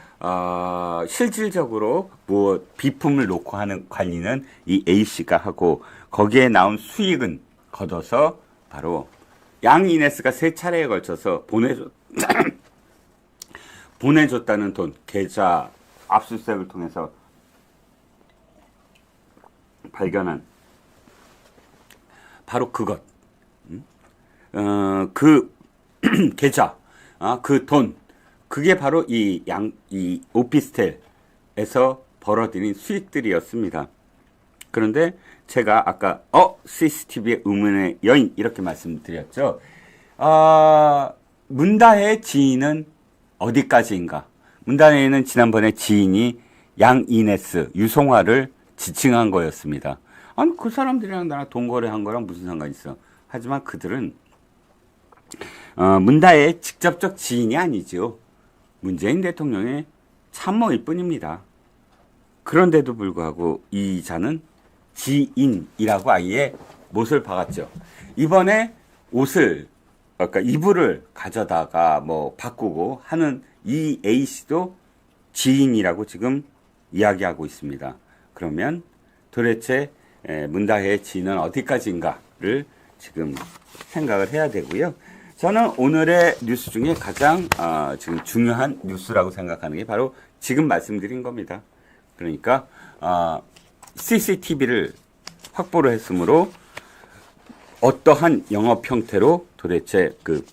실질적으로 뭐 비품을 놓고 하는 관리는 이 A씨가 하고 거기에 나온 수익은 걷어서 바로 양이네스가 3차례에 걸쳐서 보내줬다는 돈, 계좌 압수수색을 통해서 발견한 바로 그것, 그 계좌, 그 돈, 그게 바로 이 오피스텔에서 벌어들인 수익들이었습니다. 그런데 제가 아까 CCTV의 의문의 여인 이렇게 말씀드렸죠. 문다혜의 지인은 어디까지인가? 문다혜는 지난번에 지인이 양이네스, 유성화를 지칭한 거였습니다. 아니 그 사람들이랑 나랑 돈거래한 거랑 무슨 상관이 있어? 하지만 그들은 문다혜의 직접적 지인이 아니죠. 문재인 대통령의 참모일 뿐입니다. 그런데도 불구하고 이 자는 지인이라고 아예 못을 박았죠. 이번에 옷을, 그러니까 이불을 가져다가 뭐 바꾸고 하는 이 A씨도 지인이라고 지금 이야기하고 있습니다. 그러면 도대체 문다혜의 지인은 어디까지인가를 지금 생각을 해야 되고요. 저는 오늘의 뉴스 중에 가장 지금 중요한 뉴스라고 생각하는 게 바로 지금 말씀드린 겁니다. 그러니까 CCTV를 확보를 했으므로 어떠한 영업 형태로 도대체 그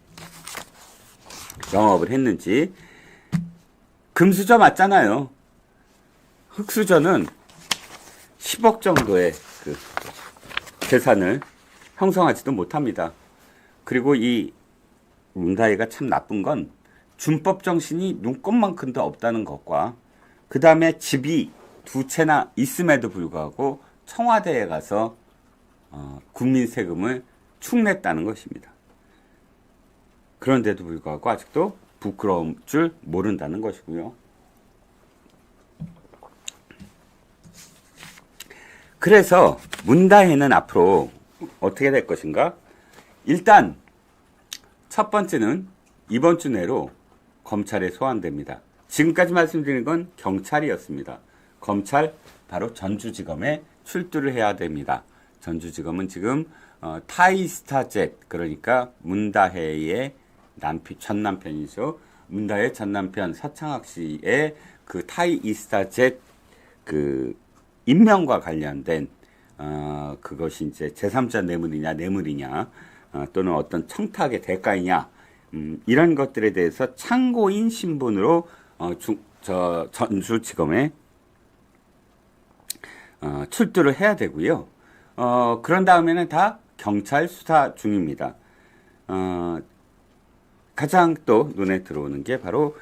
영업을 했는지. 금수저 맞잖아요. 흑수저는 10억 정도의 그 재산을 형성하지도 못합니다. 그리고 이 문다혜가 참 나쁜 건 준법 정신이 눈꼽만큼도 없다는 것과 그 다음에 집이 2채나 있음에도 불구하고 청와대에 가서 국민 세금을 축냈다는 것입니다. 그런데도 불구하고 아직도 부끄러울 줄 모른다는 것이고요. 그래서 문다혜는 앞으로 어떻게 될 것인가? 일단 첫 번째는 이번 주 내로 검찰에 소환됩니다. 지금까지 말씀드린 건 경찰이었습니다. 검찰 바로 전주지검에 출두를 해야 됩니다. 전주지검은 지금 타이스타젯, 그러니까 문다혜의 전 남편이죠. 문다혜 전 남편 서창학 씨의 그 타이스타젯 그 임명과 관련된 그것이 이제 제3자 뇌물이냐 또는 어떤 청탁의 대가이냐 이런 것들에 대해서 참고인 신분으로 전주지검에 출두를 해야 되고요. 그런 다음에는 다 경찰 수사 중입니다. 가장 또 눈에 들어오는 게 바로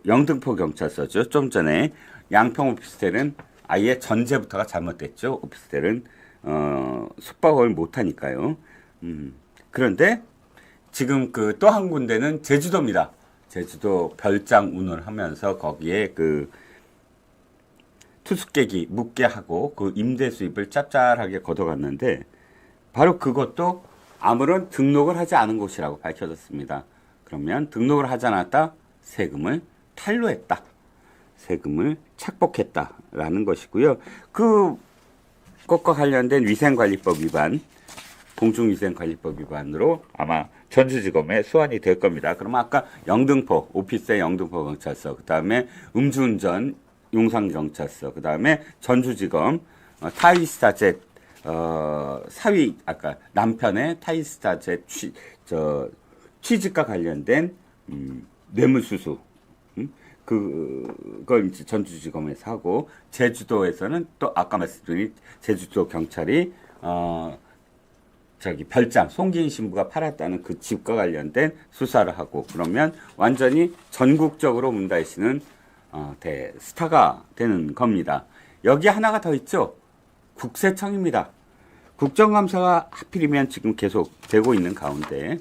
영등포 경찰서죠. 좀 전에 양평 오피스텔은 아예 전제부터가 잘못됐죠. 오피스텔은 숙박을 못하니까요. 그런데 지금 그 또 한 군데는 제주도입니다. 제주도 별장 운운을 하면서 거기에 그 투숙객이 묵게 하고 그 임대 수입을 짭짤하게 걷어갔는데 바로 그것도 아무런 등록을 하지 않은 곳이라고 밝혀졌습니다. 그러면 등록을 하지 않았다, 세금을 탈루했다, 세금을 착복했다라는 것이고요. 그것과 관련된 위생관리법 위반, 공중위생관리법 위반으로 아마 전주지검에 소환이 될 겁니다. 그러면 아까 영등포, 오피스의 영등포 경찰서, 그 다음에 음주운전 용산경찰서, 그 다음에 전주지검 타이스타젯 사위, 아까 남편의 타이스타젯 취직과 관련된 뇌물수수, 그걸 이제 전주지검에서 하고, 제주도에서는 또 아까 말씀드린 제주도 경찰이 별장 송기인 신부가 팔았다는 그 집과 관련된 수사를 하고, 그러면 완전히 전국적으로 문다희 씨는 대스타가 되는 겁니다. 여기 하나가 더 있죠. 국세청입니다. 국정감사가 하필이면 지금 계속 되고 있는 가운데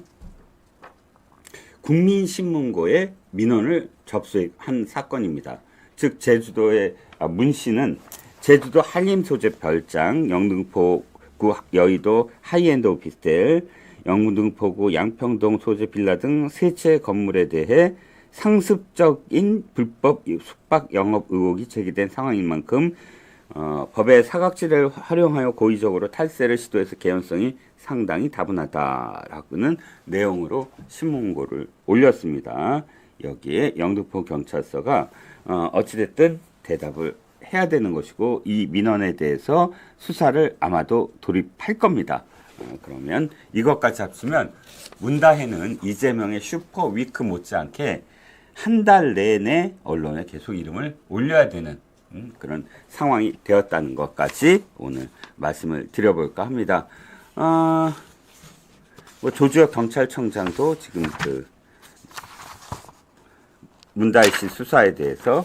국민신문고에 민원을 접수한 사건입니다. 즉 제주도의 문 씨는 제주도 한림 소재 별장, 영등포구 여의도 하이엔드 오피스텔, 영등포구 양평동 소재 빌라 등 세 채 건물에 대해 상습적인 불법 숙박 영업 의혹이 제기된 상황인 만큼 법의 사각지대를 활용하여 고의적으로 탈세를 시도해서 개연성이 상당히 다분하다라는 내용으로 신문고를 올렸습니다. 여기에 영등포 경찰서가 어찌됐든 대답을 해야 되는 것이고, 이 민원에 대해서 수사를 아마도 돌입할 겁니다. 그러면 이것까지 합치면 문다혜는 이재명의 슈퍼 위크 못지않게 한 달 내내 언론에 계속 이름을 올려야 되는 그런 상황이 되었다는 것까지 오늘 말씀을 드려볼까 합니다. 조주혁 경찰청장도 지금 그 문다혜 씨 수사에 대해서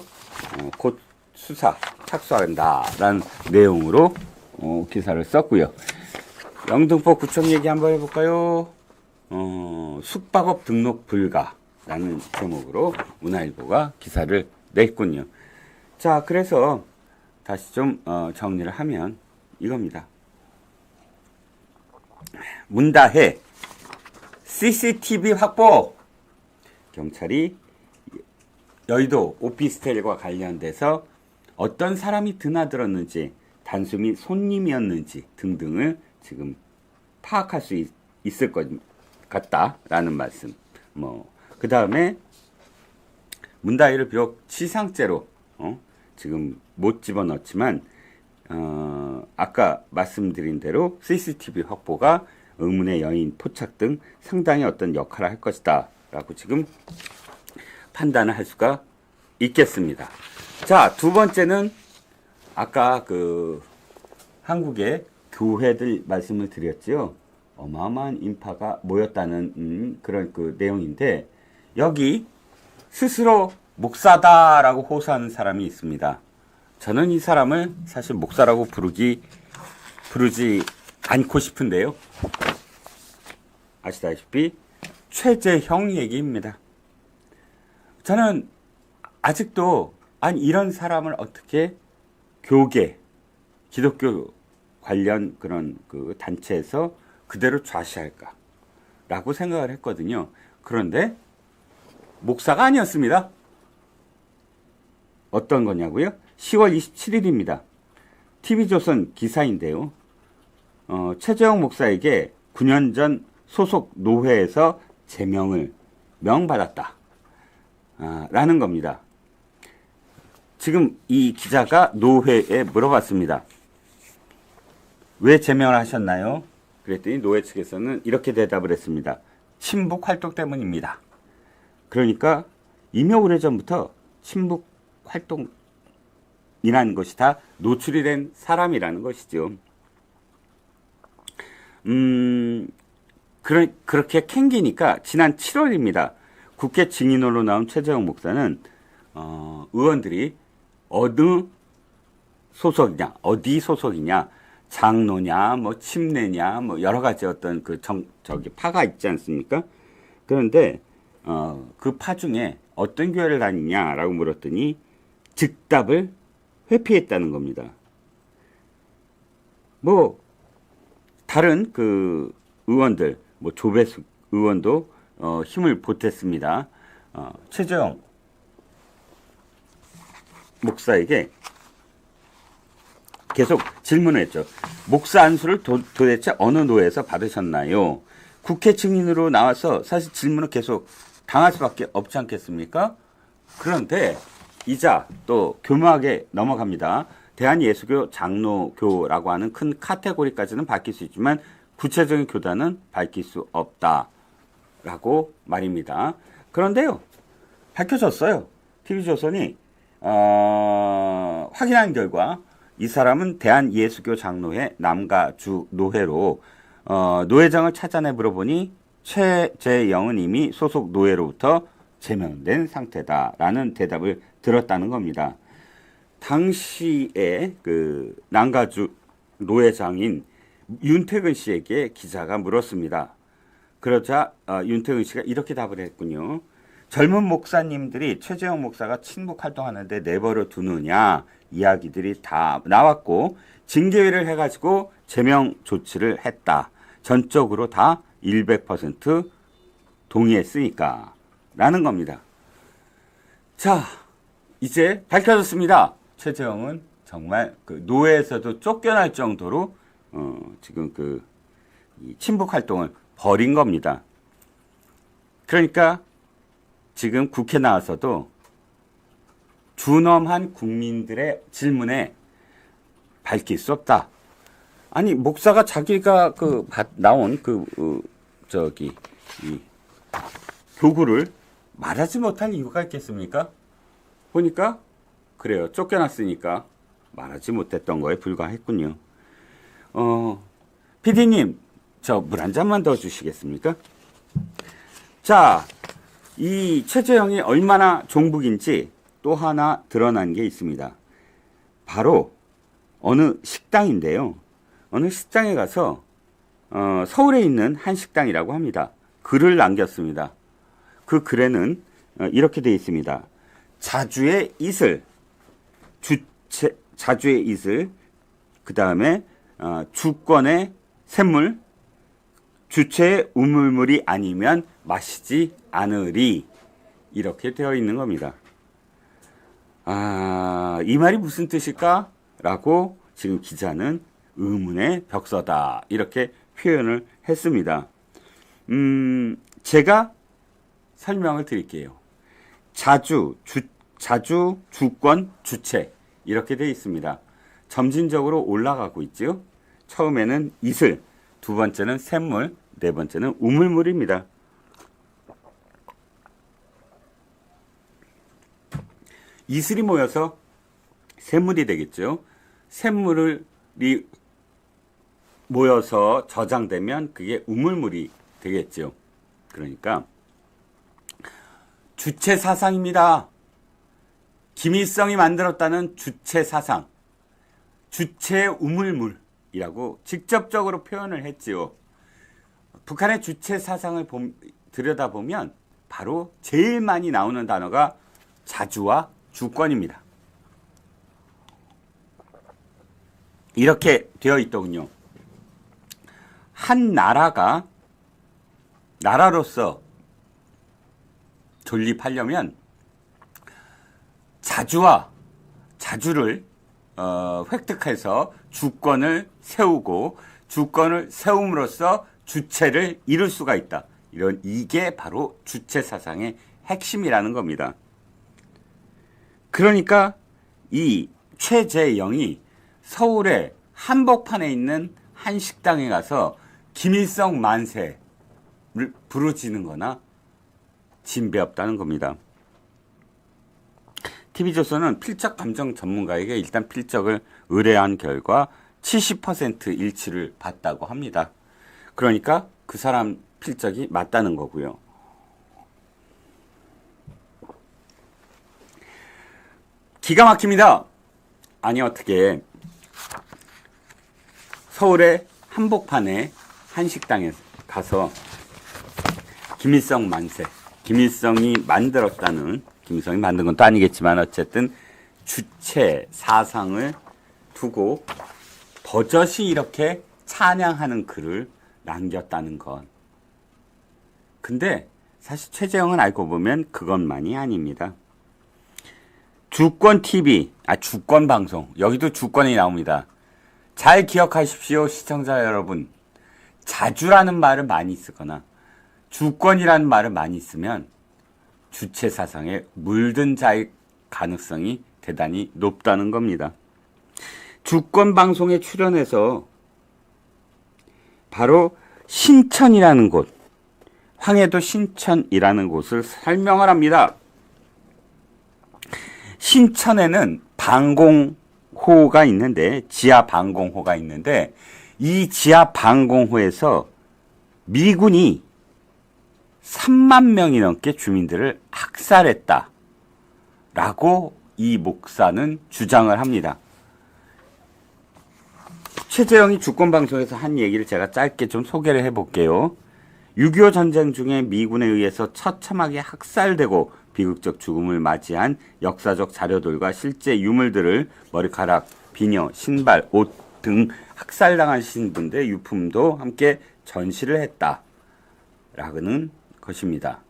곧 수사 착수한다라는 내용으로 기사를 썼고요. 영등포 구청 얘기 한번 해볼까요? 숙박업 등록 불가라는 제목으로 문화일보가 기사를 냈군요. 자, 그래서 다시 좀 정리를 하면 이겁니다. 문다혜 CCTV 확보. 경찰이 여의도 오피스텔과 관련돼서 어떤 사람이 드나들었는지, 단순히 손님이었는지 등등을 지금 파악할 수 있을 것 같다라는 말씀. 그 다음에 문다혜를 비록 치상죄로 지금 못 집어넣지만 아까 말씀드린 대로 CCTV 확보가 의문의 여인 포착 등 상당히 어떤 역할을 할 것이다 라고 지금 판단을 할 수가 있겠습니다. 자, 두 번째는 아까 그 한국의 교회들 말씀을 드렸지요. 어마어마한 인파가 모였다는 그런 그 내용인데, 여기 스스로 목사다라고 호소하는 사람이 있습니다. 저는 이 사람을 사실 목사라고 부르지 않고 싶은데요. 아시다시피 최재형 얘기입니다. 저는 아직도 이런 사람을 어떻게 교계, 기독교 관련 그런 그 단체에서 그대로 좌시할까 라고 생각을 했거든요. 그런데 목사가 아니었습니다. 어떤 거냐고요? 10월 27일입니다. TV조선 기사인데요. 최재형 목사에게 9년 전 소속 노회에서 제명을 명받았다 라는 겁니다. 지금 이 기자가 노회에 물어봤습니다. 왜 제명을 하셨나요? 그랬더니 노회 측에서는 이렇게 대답을 했습니다. 친북 활동 때문입니다. 그러니까 이미 오래전부터 친북 활동이라는 것이 다 노출이 된 사람이라는 것이죠. 그렇게 캥기니까 지난 7월입니다. 국회 증인으로 나온 최재형 목사는 의원들이 어느 소속이냐, 어디 소속이냐, 장로냐, 뭐 침례냐, 뭐 여러 가지 어떤 파가 있지 않습니까? 그런데 그 파 중에 어떤 교회를 다니냐라고 물었더니 즉답을 회피했다는 겁니다. 뭐 다른 그 의원들, 뭐 조배숙 의원도 힘을 보탰습니다. 최재형 목사에게 계속 질문을 했죠. 목사 안수를 도대체 어느 노회에서 받으셨나요? 국회 증인으로 나와서 사실 질문을 계속 당할 수밖에 없지 않겠습니까? 그런데 이자 또 교묘하게 넘어갑니다. 대한예수교 장로교라고 하는 큰 카테고리까지는 밝힐 수 있지만 구체적인 교단은 밝힐 수 없다라고 말입니다. 그런데요, 밝혀졌어요. TV조선이 확인한 결과 이 사람은 대한예수교 장로회 남가주 노회로 노회장을 찾아내 물어보니 최재영은 이미 소속 노회로부터 제명된 상태다라는 대답을 들었다는 겁니다. 당시에 그 남가주 노회장인 윤태근 씨에게 기자가 물었습니다. 그러자 윤태근 씨가 이렇게 답을 했군요. 젊은 목사님들이 최재형 목사가 친북 활동하는데 내버려 두느냐 이야기들이 다 나왔고 징계위를 해가지고 제명 조치를 했다. 전적으로 다 100% 동의했으니까 라는 겁니다. 자, 이제 밝혀졌습니다. 최재형은 정말 그 노회에서도 쫓겨날 정도로 지금 이 친북 활동을 벌인 겁니다. 그러니까 지금 국회 나와서도 준엄한 국민들의 질문에 밝힐 수 없다. 아니 목사가 자기가 나온 이 교구를 말하지 못할 이유가 있겠습니까? 보니까 그래요. 쫓겨났으니까 말하지 못했던 거에 불과했군요. PD님, 저 물 한 잔만 더 주시겠습니까? 자, 이 최재형이 얼마나 종북인지 또 하나 드러난 게 있습니다. 바로 어느 식당인데요. 어느 식당에 가서 서울에 있는 한 식당이라고 합니다. 글을 남겼습니다. 그 글에는 이렇게 되어 있습니다. 자주의 이슬, 자주의 이슬, 그 다음에 주권의 샘물, 주체의 우물물이 아니면 마시지 않으리, 이렇게 되어 있는 겁니다. 이 말이 무슨 뜻일까? 라고 지금 기자는 의문의 벽서다, 이렇게 표현을 했습니다. 제가 설명을 드릴게요. 자주, 주권, 주체, 이렇게 되어 있습니다. 점진적으로 올라가고 있죠. 처음에는 이슬, 두 번째는 샘물, 네 번째는 우물물입니다. 이슬이 모여서 샘물이 되겠죠. 샘물이 모여서 저장되면 그게 우물물이 되겠죠. 그러니까 주체 사상입니다. 김일성이 만들었다는 주체 사상, 주체 우물물이라고 직접적으로 표현을 했지요. 북한의 주체 사상을 들여다보면 바로 제일 많이 나오는 단어가 자주와 주권입니다. 이렇게 되어 있더군요. 한 나라가 나라로서 존립하려면 자주를 획득해서 주권을 세우고 주권을 세움으로써 주체를 이룰 수가 있다. 이게 바로 주체 사상의 핵심이라는 겁니다. 그러니까 이 최재영이 서울의 한복판에 있는 한 식당에 가서 김일성 만세를 부르짖는 거나 진배 없다는 겁니다. TV조선은 필적 감정 전문가에게 일단 필적을 의뢰한 결과 70% 일치를 봤다고 합니다. 그러니까 그 사람 필적이 맞다는 거고요. 기가 막힙니다. 아니 어떻게 서울의 한복판에 한 식당에 가서 김일성 만세, 김일성이 만들었다는, 김일성이 만든 건 또 아니겠지만 어쨌든 주체 사상을 두고 버젓이 이렇게 찬양하는 글을 남겼다는 것. 근데 사실 최재형은 알고 보면 그것만이 아닙니다. 주권TV, 주권방송, 여기도 주권이 나옵니다. 잘 기억하십시오, 시청자 여러분. 자주라는 말을 많이 쓰거나 주권이라는 말을 많이 쓰면 주체 사상에 물든 자의 가능성이 대단히 높다는 겁니다. 주권방송에 출연해서 바로 신천이라는 곳, 황해도 신천이라는 곳을 설명을 합니다. 신천에는 방공호가 있는데, 지하 방공호가 있는데, 이 지하 방공호에서 미군이 3만 명이 넘게 주민들을 학살했다 라고 이 목사는 주장을 합니다. 최재형이 주권방송에서 한 얘기를 제가 짧게 좀 소개를 해볼게요. 6.25 전쟁 중에 미군에 의해서 처참하게 학살되고 비극적 죽음을 맞이한 역사적 자료들과 실제 유물들을 머리카락, 비녀, 신발, 옷 등 학살당하신 분들의 유품도 함께 전시를 했다라는 것입니다.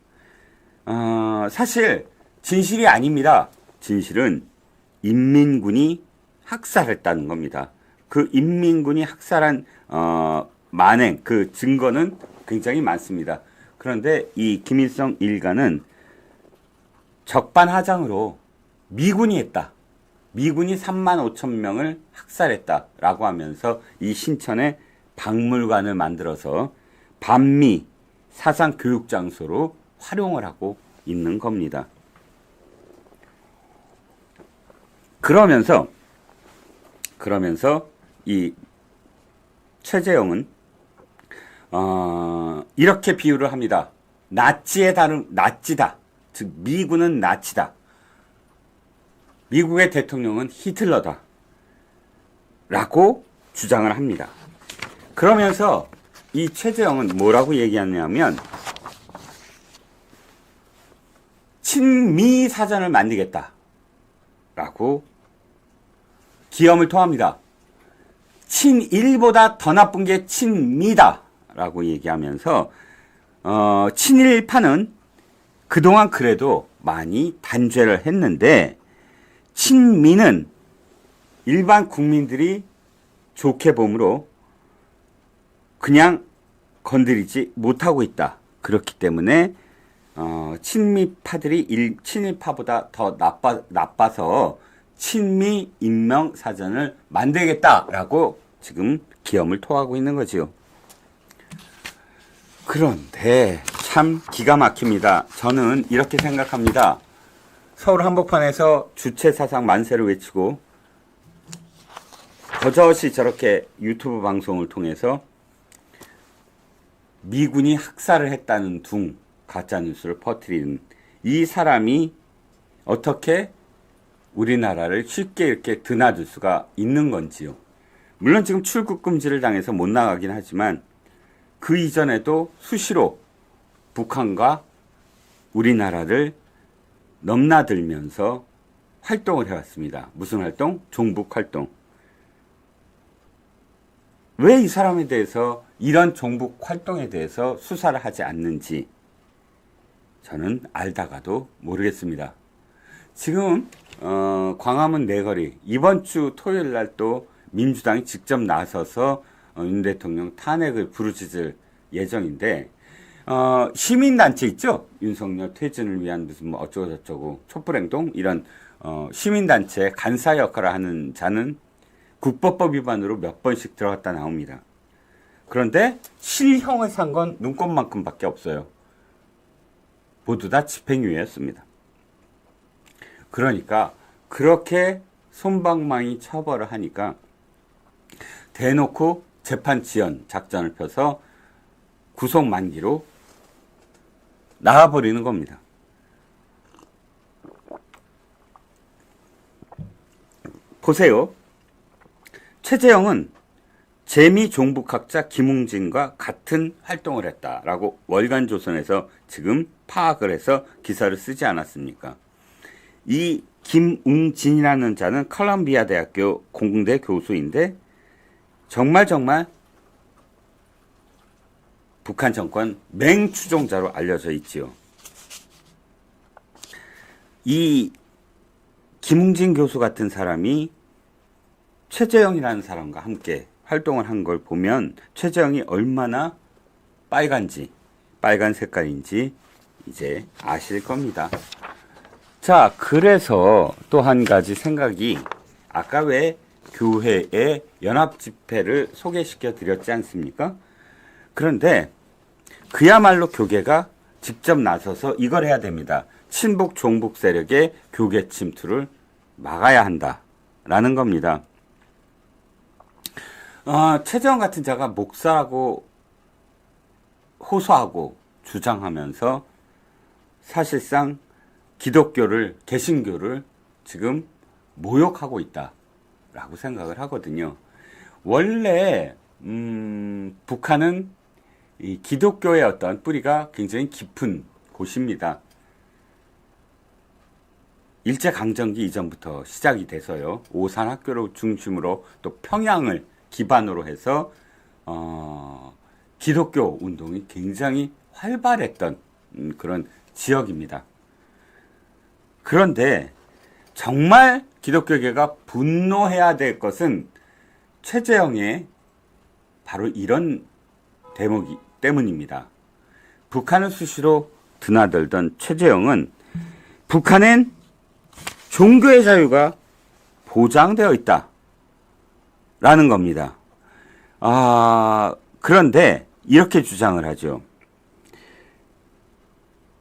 사실 진실이 아닙니다. 진실은 인민군이 학살했다는 겁니다. 그 인민군이 학살한 만행, 그 증거는 굉장히 많습니다. 그런데 이 김일성 일가는 적반하장으로 미군이 했다. 미군이 3만 5천 명을 학살했다라고 하면서 이 신천에 박물관을 만들어서 반미 사상 교육 장소로 활용을 하고 있는 겁니다. 그러면서 이 최재형은 이렇게 비유를 합니다. 나치의 다른 나치다. 즉 미군은 나치다. 미국의 대통령은 히틀러다. 라고 주장을 합니다. 그러면서 이 최재형은 뭐라고 얘기하냐면 친미 사전을 만들겠다. 라고 기염을 토합니다. 친일보다 더 나쁜 게 친미다. 라고 얘기하면서 친일파는 그동안 그래도 많이 단죄를 했는데 친미는 일반 국민들이 좋게 봄으로 그냥 건드리지 못하고 있다. 그렇기 때문에 친미파들이 친일파보다 더 나빠서 친미 인명 사전을 만들겠다라고 지금 기염을 토하고 있는 거지요. 그런데 참 기가 막힙니다. 저는 이렇게 생각합니다. 서울 한복판에서 주체 사상 만세를 외치고 버젓이 저렇게 유튜브 방송을 통해서 미군이 학살을 했다는 둥 가짜뉴스를 퍼뜨리는 이 사람이 어떻게 우리나라를 쉽게 이렇게 드나들 수가 있는 건지요. 물론 지금 출국 금지를 당해서 못 나가긴 하지만 그 이전에도 수시로 북한과 우리나라를 넘나들면서 활동을 해왔습니다. 무슨 활동? 종북 활동. 왜 이 사람에 대해서 이런 종북 활동에 대해서 수사를 하지 않는지 저는 알다가도 모르겠습니다. 지금 광화문 내거리 이번 주 토요일 날 또 민주당이 직접 나서서 윤 대통령 탄핵을 부르짖을 예정인데 시민단체 있죠? 윤석열 퇴진을 위한 무슨 뭐 어쩌고저쩌고 촛불행동 이런 시민단체 간사 역할을 하는 자는 국법법 위반으로 몇 번씩 들어갔다 나옵니다. 그런데 실형을 산 건 눈꼽만큼밖에 없어요. 모두 다 집행유예였습니다. 그러니까 그렇게 솜방망이 처벌을 하니까 대놓고 재판 지연 작전을 펴서 구속 만기로 나가버리는 겁니다. 보세요. 최재형은 재미종북학자 김웅진과 같은 활동을 했다라고 월간조선에서 지금 파악을 해서 기사를 쓰지 않았습니까? 이 김웅진이라는 자는 컬럼비아 대학교 공대 교수인데 정말 북한 정권 맹추종자로 알려져 있지요. 이 김웅진 교수 같은 사람이 최재형이라는 사람과 함께 활동을 한 걸 보면 최재형이 얼마나 빨간 색깔인지 이제 아실 겁니다. 자, 그래서 또 한 가지 생각이 아까 왜 교회의 연합 집회를 소개시켜 드렸지 않습니까? 그런데 그야말로 교계가 직접 나서서 이걸 해야 됩니다. 친북 종북 세력의 교계 침투를 막아야 한다라는 겁니다. 최재형 같은 자가 목사라고 호소하고 주장하면서 사실상 기독교를, 개신교를 지금 모욕하고 있다라고 생각을 하거든요. 원래 북한은 이 기독교의 어떤 뿌리가 굉장히 깊은 곳입니다. 일제강점기 이전부터 시작이 돼서요. 오산학교를 중심으로 또 평양을 기반으로 해서 기독교 운동이 굉장히 활발했던 그런 지역입니다. 그런데 정말 기독교계가 분노해야 될 것은 최재형의 바로 이런 대목이 때문입니다. 북한을 수시로 드나들던 최재형은 북한엔 종교의 자유가 보장되어 있다라는 겁니다. 그런데 이렇게 주장을 하죠.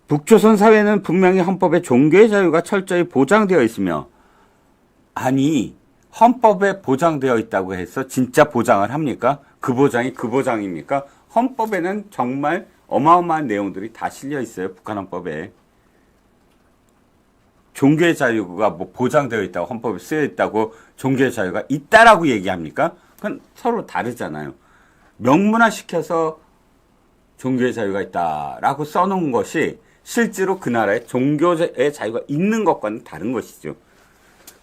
북조선 사회는 분명히 헌법에 종교의 자유가 철저히 보장되어 있으며, 아니 헌법에 보장되어 있다고 해서 진짜 보장을 합니까? 그 보장이 그 보장입니까? 헌법에는 정말 어마어마한 내용들이 다 실려 있어요. 북한 헌법에. 종교의 자유가 뭐 보장되어 있다고 헌법에 쓰여 있다고 종교의 자유가 있다라고 얘기합니까? 그건 서로 다르잖아요. 명문화시켜서 종교의 자유가 있다라고 써놓은 것이 실제로 그 나라에 종교의 자유가 있는 것과는 다른 것이죠.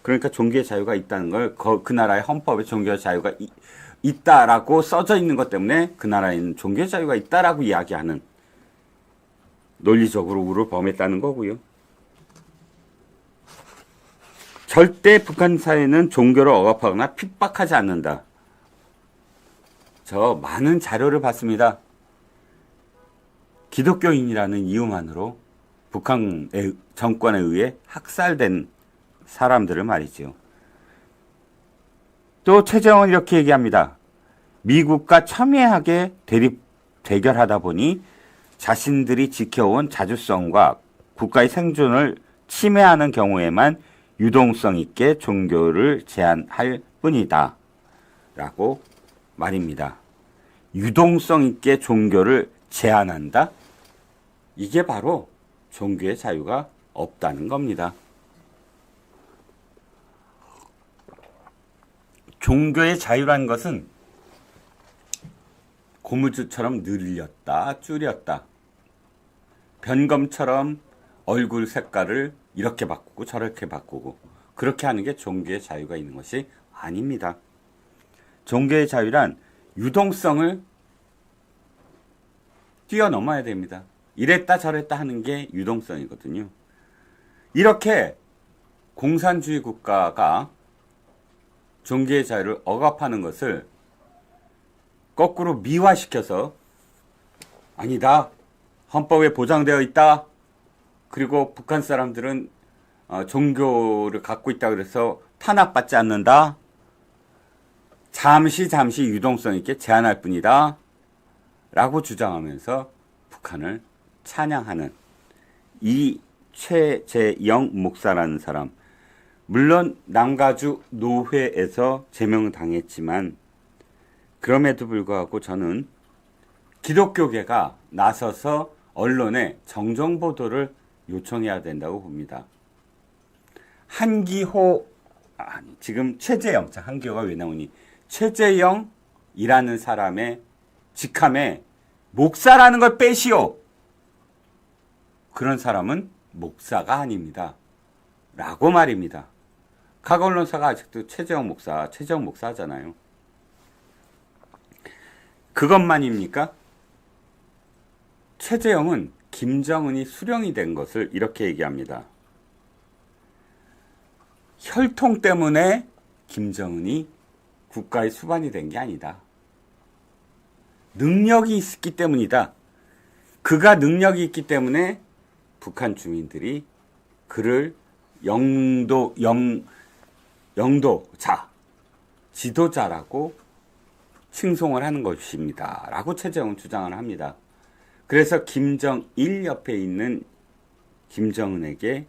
그러니까 종교의 자유가 있다는 걸 그 나라의 헌법에 종교의 자유가 있다라고 써져 있는 것 때문에 그 나라에는 종교의 자유가 있다라고 이야기하는 논리적으로 우를 범했다는 거고요. 절대 북한 사회는 종교를 억압하거나 핍박하지 않는다. 저 많은 자료를 봤습니다. 기독교인이라는 이유만으로 북한의 정권에 의해 학살된 사람들을 말이지요. 또 최재형은 이렇게 얘기합니다. 미국과 첨예하게 대결하다 보니 자신들이 지켜온 자주성과 국가의 생존을 침해하는 경우에만 유동성 있게 종교를 제한할 뿐이다 라고 말입니다. 유동성 있게 종교를 제한한다? 이게 바로 종교의 자유가 없다는 겁니다. 종교의 자유라는 것은 고무줄처럼 늘렸다 줄였다, 변검처럼 얼굴 색깔을 이렇게 바꾸고 저렇게 바꾸고 그렇게 하는 게 종교의 자유가 있는 것이 아닙니다. 종교의 자유란 유동성을 뛰어넘어야 됩니다. 이랬다 저랬다 하는 게 유동성이거든요. 이렇게 공산주의 국가가 종교의 자유를 억압하는 것을 거꾸로 미화시켜서 아니다, 헌법에 보장되어 있다, 그리고 북한 사람들은 종교를 갖고 있다 그래서 탄압받지 않는다. 잠시 유동성 있게 제한할 뿐이다. 라고 주장하면서 북한을 찬양하는 이 최재영 목사라는 사람. 물론 남가주 노회에서 제명당했지만 그럼에도 불구하고 저는 기독교계가 나서서 언론에 정정보도를 요청해야 된다고 봅니다. 지금 최재영, 한기호가 왜 나오니? 최재영이라는 사람의 직함에 목사라는 걸 빼시오. 그런 사람은 목사가 아닙니다. 라고 말입니다. 각 언론사가 아직도 최재형 목사 하잖아요. 그것만입니까? 최재형은 김정은이 수령이 된 것을 이렇게 얘기합니다. 혈통 때문에 김정은이 국가의 수반이 된 게 아니다. 능력이 있기 때문이다. 그가 능력이 있기 때문에 북한 주민들이 그를 영도자, 지도자라고 칭송을 하는 것입니다. 라고 최재형은 주장을 합니다. 그래서 김정일 옆에 있는 김정은에게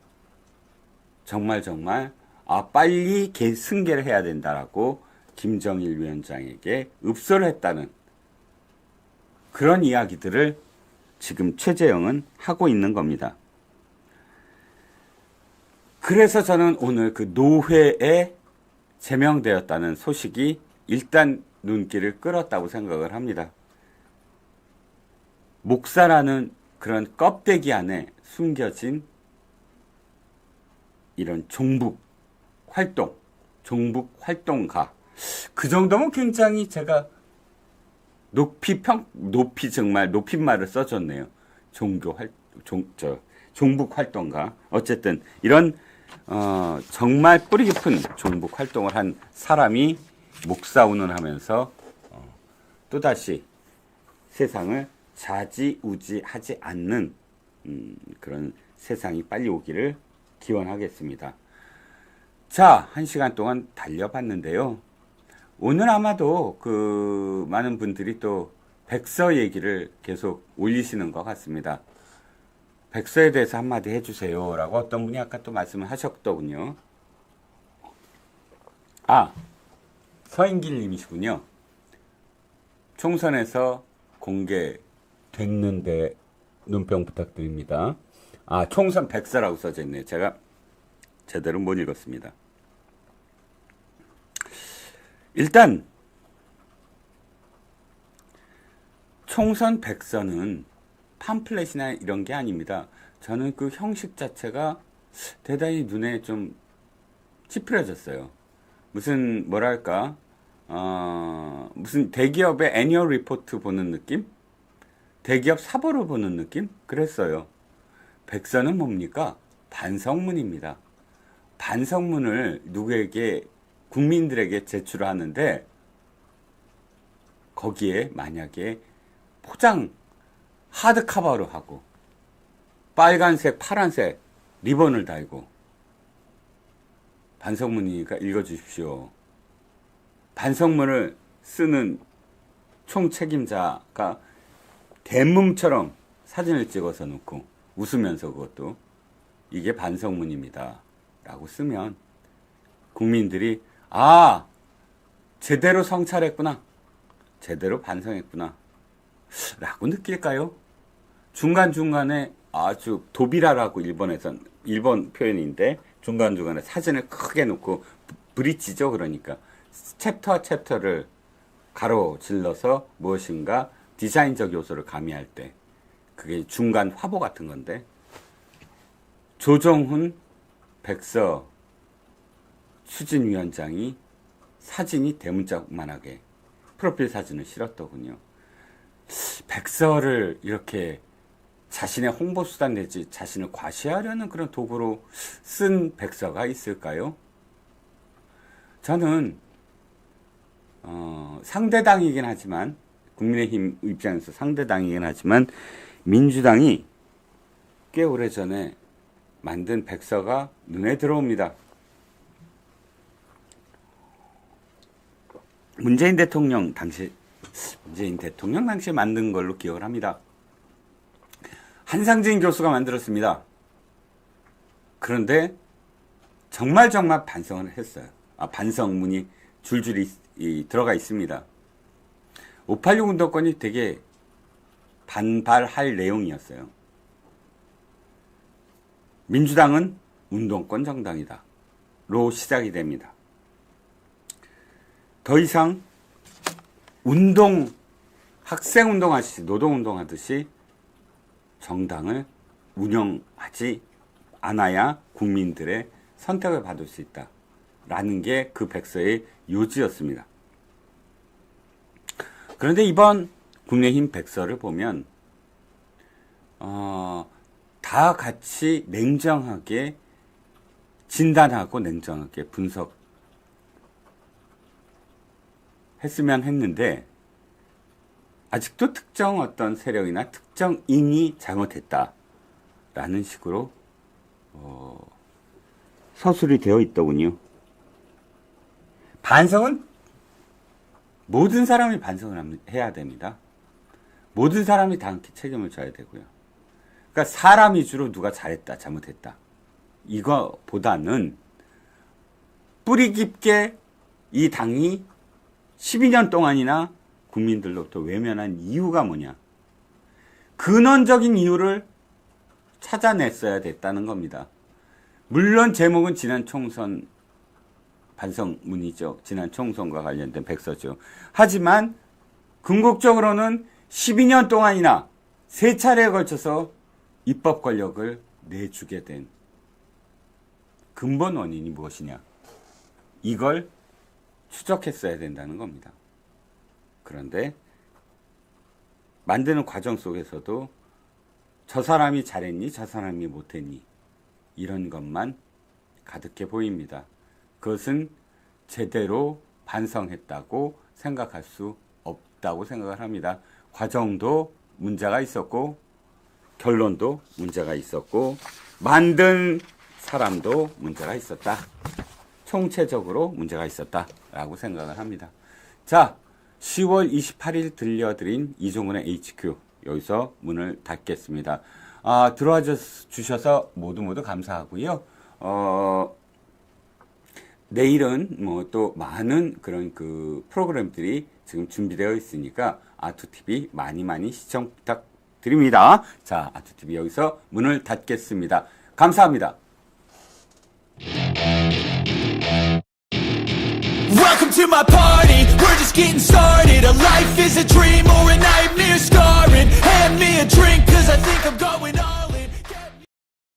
정말 빨리 승계를 해야 된다라고 김정일 위원장에게 읍소를 했다는 그런 이야기들을 지금 최재형은 하고 있는 겁니다. 그래서 저는 오늘 그 노회에 제명되었다는 소식이 일단 눈길을 끌었다고 생각을 합니다. 목사라는 그런 껍데기 안에 숨겨진 이런 종북 활동가. 그 정도면 굉장히 제가 정말 높임말을 써줬네요. 종북 활동가. 어쨌든 이런 정말 뿌리 깊은 종북 활동을 한 사람이 목사운운하면서 또다시 세상을 좌지우지하지 않는 그런 세상이 빨리 오기를 기원하겠습니다. 자, 1시간 동안 달려봤는데요. 오늘 아마도 많은 분들이 또 백서 얘기를 계속 올리시는 것 같습니다. 백서에 대해서 한마디 해주세요 라고 어떤 분이 아까 또 말씀을 하셨더군요. 서인길 님이시군요. 총선에서 공개됐는데 눈병 부탁드립니다. 총선 백서라고 써져 있네요. 제가 제대로 못 읽었습니다. 일단 총선 백서는 팜플렛이나 이런 게 아닙니다. 저는 그 형식 자체가 대단히 눈에 좀 찌푸려졌어요. 무슨 대기업의 애니얼 리포트 보는 느낌? 대기업 사보를 보는 느낌? 그랬어요. 백서는 뭡니까? 반성문입니다. 반성문을 누구에게, 국민들에게 제출을 하는데 거기에 만약에 포장 하드카바로 하고 빨간색, 파란색 리본을 달고 반성문이니까 읽어주십시오. 반성문을 쓰는 총책임자가 대문처럼 사진을 찍어서 놓고 웃으면서 그것도 이게 반성문입니다 라고 쓰면 국민들이 제대로 성찰했구나, 제대로 반성했구나 라고 느낄까요? 중간중간에 아주 도비라라고 일본 표현인데 중간중간에 사진을 크게 놓고 브릿지죠. 그러니까 챕터를 가로질러서 무엇인가 디자인적 요소를 가미할 때 그게 중간 화보 같은 건데, 조정훈 백서 추진위원장이 사진이 대문짝만하게 프로필 사진을 실었더군요. 백서를 이렇게 자신의 홍보수단 내지 자신을 과시하려는 그런 도구로 쓴 백서가 있을까요? 저는 상대당이긴 하지만, 국민의힘 입장에서 상대당이긴 하지만 민주당이 꽤 오래전에 만든 백서가 눈에 들어옵니다. 문재인 대통령 당시에 만든 걸로 기억을 합니다. 한상진 교수가 만들었습니다. 그런데 정말 반성을 했어요. 반성문이 줄줄이 들어가 있습니다. 586 운동권이 되게 반발할 내용이었어요. 민주당은 운동권 정당이다. 로 시작이 됩니다. 더 이상 학생운동 하듯이, 노동운동 하듯이 정당을 운영하지 않아야 국민들의 선택을 받을 수 있다. 라는 게 그 백서의 요지였습니다. 그런데 이번 국민의힘 백서를 보면, 다 같이 냉정하게 진단하고 냉정하게 분석했으면 했는데, 아직도 특정 어떤 세력이나 특정인이 잘못했다라는 식으로 서술이 되어 있더군요. 반성은 모든 사람이 반성을 해야 됩니다. 모든 사람이 다 함께 책임을 져야 되고요. 그러니까 사람 위주로 누가 잘했다, 잘못했다. 이거보다는 뿌리 깊게 이 당이 12년 동안이나 국민들로부터 외면한 이유가 뭐냐. 근원적인 이유를 찾아냈어야 됐다는 겁니다. 물론 제목은 지난 총선 반성문이죠. 지난 총선과 관련된 백서죠. 하지만 궁극적으로는 12년 동안이나 3차례에 걸쳐서 입법 권력을 내주게 된 근본 원인이 무엇이냐. 이걸 추적했어야 된다는 겁니다. 그런데 만드는 과정 속에서도 저 사람이 잘했니, 저 사람이 못했니, 이런 것만 가득해 보입니다. 그것은 제대로 반성했다고 생각할 수 없다고 생각을 합니다. 과정도 문제가 있었고, 결론도 문제가 있었고, 만든 사람도 문제가 있었다. 총체적으로 문제가 있었다라고 생각을 합니다. 자, 10월 28일 들려드린 이종훈의 HQ 여기서 문을 닫겠습니다. 들어와 주셔서 모두 감사하고요. 내일은 뭐 또 많은 그런 그 프로그램들이 지금 준비되어 있으니까 아투TV 많이 시청 부탁드립니다. 자, 아투TV 여기서 문을 닫겠습니다. 감사합니다. Welcome to my party, we're just getting started. A life is a dream or a nightmare scarring. Hand me a drink cause I think I'm going all